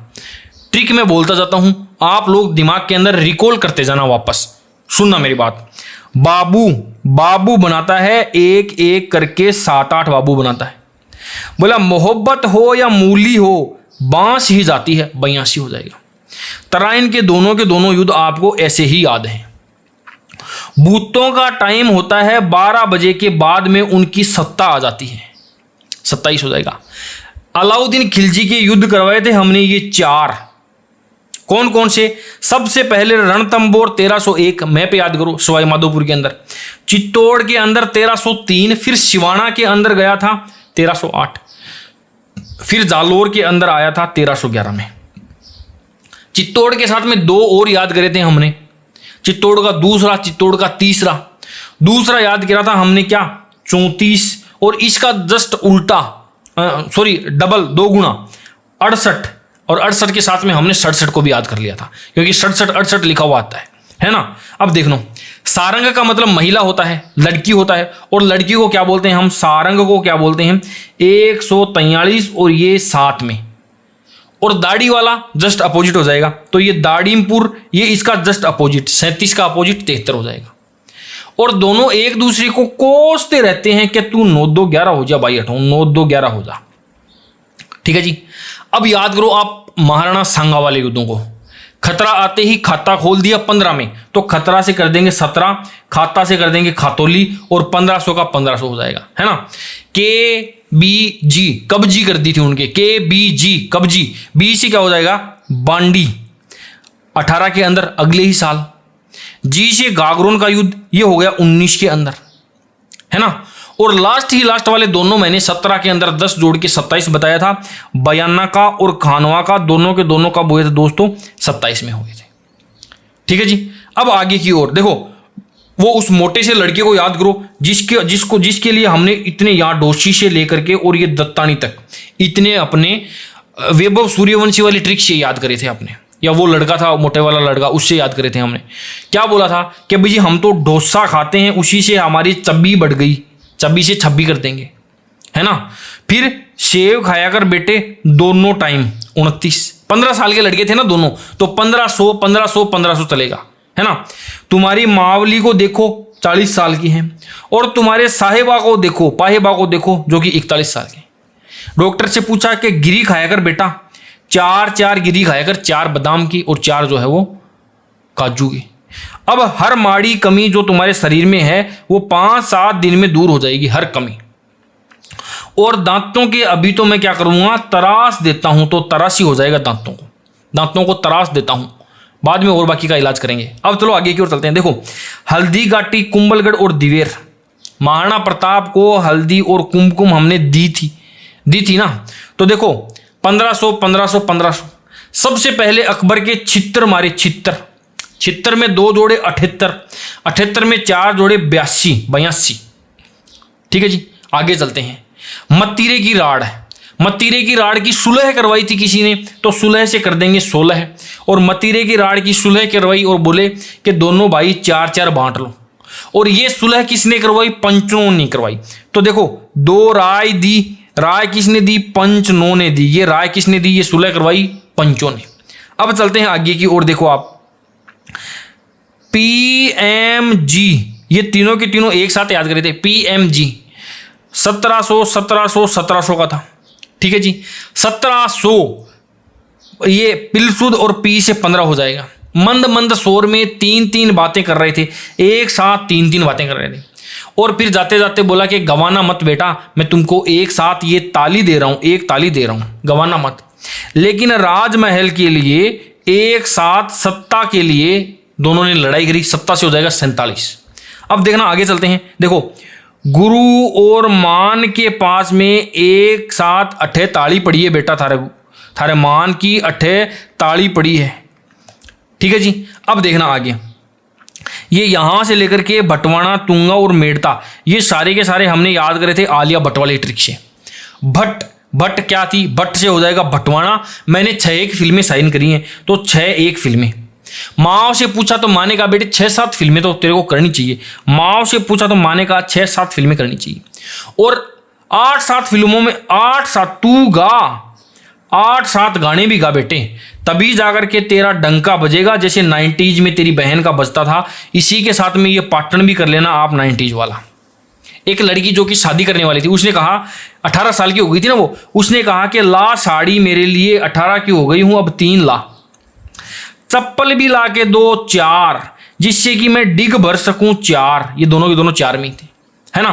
ट्रिक में बोलता जाता हूं, आप लोग दिमाग के अंदर रिकॉल करते जाना वापस। सुनना मेरी बात, बाबू बनाता है एक एक करके 7-8 बाबू बनाता है। बोला मोहब्बत हो या मूली हो, बांस ही जाती है, बयासी हो जाएगा। तराइन के दोनों युद्ध आपको ऐसे ही याद हैं। भूतों का टाइम होता है 12 बजे के बाद में उनकी सत्ता आ जाती है, 27 हो जाएगा। अलाउद्दीन खिलजी के युद्ध करवाए थे हमने ये 4। कौन कौन से, सबसे पहले रणथंबोर 1301, मैप पे याद करो, सवाई माधोपुर के अंदर। चित्तौड़ के अंदर 1303, फिर सिवाना के अंदर गया था 1308, फिर जालोर के अंदर आया था 1311 में। चित्तौड़ के साथ में 2 और याद करे थे हमने, चित्तौड़ का दूसरा, चित्तौड़ का तीसरा। दूसरा याद करा था हमने क्या, 34, और इसका जस्ट उल्टा सॉरी डबल 2 गुना 68, और 68 के साथ में हमने 67 को भी याद कर लिया था, क्योंकि 67 68 लिखा हुआ आता है ना। अब देख लो, सारंग का मतलब महिला होता है, लड़की होता है, और लड़की को क्या बोलते हैं हम, सारंग को क्या बोलते हैं 143, और ये 7 में, और दाढ़ी वाला जस्ट अपोजिट हो जाएगा, तो ये दाड़ीमपुर, ये इसका जस्ट अपोजिट 37 का अपोजिट 73 हो जाएगा। और दोनों एक दूसरे को कोसते रहते हैं कि तू 9 2 11 हो जा भाई, 9 2 11 हो जा। ठीक है जी। अब याद करो आप महाराणा सांगा वाले युद्धों को। खतरा आते ही खाता खोल दिया 15 में, तो खतरा से कर देंगे 17, खाता से कर देंगे खातौली, और 1500 का 1500 हो जाएगा, है ना। KBG कब्जी कर दी थी उनके, KBG कब्जी, बी से क्या हो जाएगा बांडी, 18 के अंदर अगले ही साल। जी से गागरोन का युद्ध, ये हो गया 19 के अंदर, है ना। और लास्ट वाले दोनों मैंने 17 के अंदर 10 जोड़ के 27 बताया था। बयाना का और खानवा का दोनों के दोनों कब हुए थे दोस्तों, 27 में हुए थे। ठीक है जी। अब आगे की ओर देखो, वो उस मोटे से लड़के को याद करो जिसके लिए हमने इतने यहाँ डोशी से लेकर के और ये दत्तानी तक इतने अपने वैभव सूर्यवंशी वाली ट्रिक से याद करे थे अपने, या वो लड़का था मोटे वाला लड़का, उससे याद करे थे हमने। क्या बोला था कि भाई जी हम तो डोसा खाते हैं, उसी से हमारी चब्बी बढ़ गई, चब्बी से 26 कर देंगे, है ना। फिर सेव खाया कर बेटे दोनों टाइम 29, 15 साल के लड़के थे ना दोनों, तो 1500 चलेगा, है ना। तुम्हारी मावली को देखो 40 साल की है, और तुम्हारे साहेबा को देखो, पाहेबा को देखो जो कि 41 साल के। डॉक्टर से पूछा कि गिरी खाया कर बेटा, 4 गिरी खाया कर, 4 बादाम की और 4 जो है वो काजू की। अब हर माड़ी कमी जो तुम्हारे शरीर में है वो 5-7 दिन में दूर हो जाएगी, हर कमी। और दांतों के अभी तो मैं क्या करूंगा, तराश देता हूं, तो तराशी हो जाएगा दांतों को तराश देता हूं, बाद में और बाकी का इलाज करेंगे। अब चलो आगे की ओर चलते हैं। देखो, हल्दी घाटी, कुंभलगढ़ और दिवेर, महाराणा प्रताप को हल्दी और कुमकुम हमने दी थी ना। तो देखो 1500 सबसे पहले अकबर के छित्र मारे, छित्र में 2 जोड़े 78 में 4 जोड़े 82। ठीक है जी। आगे चलते हैं। मत्तीरे की राड़ है, मत्तीरे की राड़ की सुलह करवाई थी किसी ने, तो सुलह से कर देंगे 16, और मत्तीरे की राड़ की सुलह करवाई और बोले कि दोनों भाई 4 बांट लो। और ये सुलह किसने करवाई, पंचों ने करवाई। तो देखो 2 राय दी, राय किसने दी, पंचनों ने दी। ये राय किसने दी, ये सुलह करवाई पंचों ने। अब चलते हैं आगे की ओर। देखो आप PMG, ये तीनों के तीनों एक साथ याद करे थे। PMG 1700 का था। ठीक है जी। 1700 ये पिलसुद और पी से 15 हो जाएगा। मंद शोर में 3 बातें कर रहे थे, एक साथ 3 बातें कर रहे थे। और फिर जाते जाते बोला कि गवाना मत बेटा, मैं तुमको एक साथ ये ताली दे रहा हूं, एक ताली दे रहा हूं, गवाना मत। लेकिन राजमहल के लिए एक साथ सत्ता के लिए दोनों ने लड़ाई करी, सत्ता से हो जाएगा 47। अब देखना आगे चलते हैं। देखो, गुरु और मान के पास में एक साथ 8 ताली पड़ी है बेटा, थारे मान की 8 ताली पड़ी है। ठीक है जी। अब देखना आगे, ये यहां से लेकर के भटवाड़ा, तुंगा और मेड़ता, ये सारे के सारे हमने याद करे थे आलिया भट्ट वाली ट्रिक से। भट्ट क्या थी, भट्ट से हो जाएगा भटवाड़ा। मैंने 6 फिल्में साइन करी हैं, तो 6 फिल्में। माँ से पूछा तो माँ ने कहा बेटे 6-7 फिल्में तो तेरे को करनी चाहिए। माँ से पूछा तो माँ ने कहा 6-7 फिल्में करनी चाहिए। और 8-7 फिल्मों में 8-7 गाने भी गा बेटे, तभी जाकर के तेरा डंका बजेगा, जैसे 90s में तेरी बहन का बजता था। इसी के साथ में ये पार्टन भी कर लेना आप 90s वाला। एक लड़की जो कि शादी करने वाली थी, उसने कहा 18 साल की हो गई थी ना वो, उसने कहा कि ला साड़ी मेरे लिए, 18 की हो गई हूं अब 3 ला। चप्पल भी ला के 2 4, जिससे कि मैं डिग भर सकूं 4। ये दोनों के दोनों 4 में थे, है ना।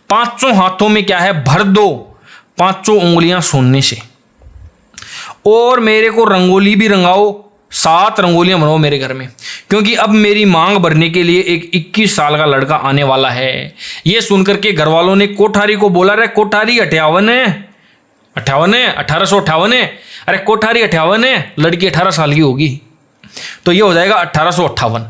5 हाथों में क्या है, भर दो 5 उंगलियां सोने से। और मेरे को रंगोली भी रंगाओ, 7 रंगोलियां बनाओ मेरे घर में, क्योंकि अब मेरी मांग भरने के लिए एक 21 साल का लड़का आने वाला है। ये सुनकर के घर वालों ने कोठारी को बोला, रे कोठारी 58 है, 1858 है। अरे कोठारी 58 है, लड़की 18 साल की होगी। तो ये हो जाएगा 1858।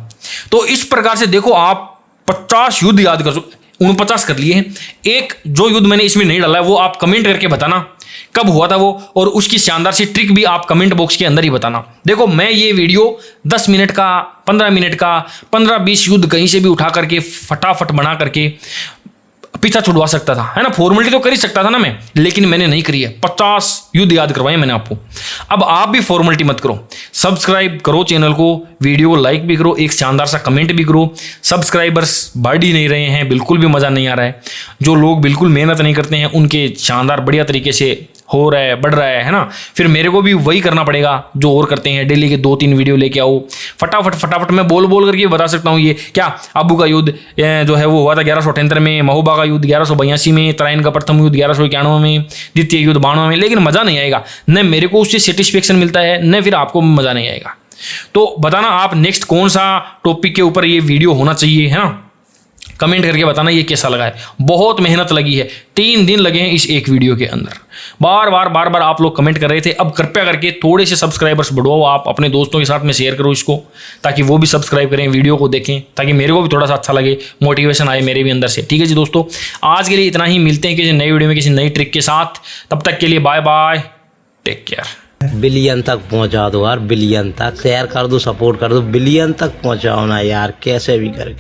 तो इस प्रकार से देखो आप 50 युद्ध याद कर 49 कर लिए हैं। एक जो युद्ध मैंने इसमें नहीं डाला है वो आप कमेंट करके बताना कब हुआ था वो, और उसकी शानदार सी ट्रिक भी आप कमेंट बॉक्स के अंदर ही बताना। देखो मैं ये वीडियो 10 मिनट का, 15 मिनट का, 15-20 युद्ध कहीं से भी उठा करके फटाफट बना करके पीछा छुड़वा सकता था, है ना। फॉर्मेलिटी तो कर ही सकता था ना मैं, लेकिन मैंने नहीं करी है। 50 युद्ध याद करवाए मैंने आपको। अब आप भी फॉर्मेलिटी मत करो, सब्सक्राइब करो चैनल को, वीडियो को लाइक भी करो, एक शानदार सा कमेंट भी करो। सब्सक्राइबर्स बढ़ ही नहीं रहे हैं, बिल्कुल भी मज़ा नहीं आ रहा है। जो लोग बिल्कुल मेहनत नहीं करते हैं उनके शानदार बढ़िया तरीके से हो रहा है, बढ़ रहा है ना। फिर मेरे को भी वही करना पड़ेगा जो और करते हैं, डेली के 2-3 वीडियो लेके आओ फटाफट। मैं बोल करके बता सकता हूँ। ये क्या अबू का युद्ध जो है वो हुआ था 1178 में, महोबा का युद्ध 1182 में, तराइन का प्रथम युद्ध 1191 में, द्वितीय युद्ध 92 में, लेकिन मज़ा नहीं आएगा। न मेरे को उससे सेटिस्फेक्शन मिलता है, न फिर आपको मज़ा नहीं आएगा। तो बताना आप नेक्स्ट कौन सा टॉपिक के ऊपर ये वीडियो होना चाहिए, है ना। कमेंट करके बताना ये कैसा लगा है। बहुत मेहनत लगी है, 3 दिन लगे हैं इस एक वीडियो के अंदर। बार बार आप लोग कमेंट कर रहे थे। अब कृपया करके थोड़े से सब्सक्राइबर्स बढ़वाओ, आप अपने दोस्तों के साथ में शेयर करो इसको, ताकि वो भी सब्सक्राइब करें, वीडियो को देखें, ताकि मेरे को भी थोड़ा सा अच्छा लगे, मोटिवेशन आए मेरे भी अंदर से। ठीक है जी दोस्तों, आज के लिए इतना ही। मिलते हैं किसी नई वीडियो में किसी नई ट्रिक के साथ। तब तक के लिए bye bye, take care. Billion तक पहुंचा दो यार, बिलियन तक शेयर कर दो, सपोर्ट कर दो, बिलियन तक पहुंचाओ ना यार, कैसे भी करके।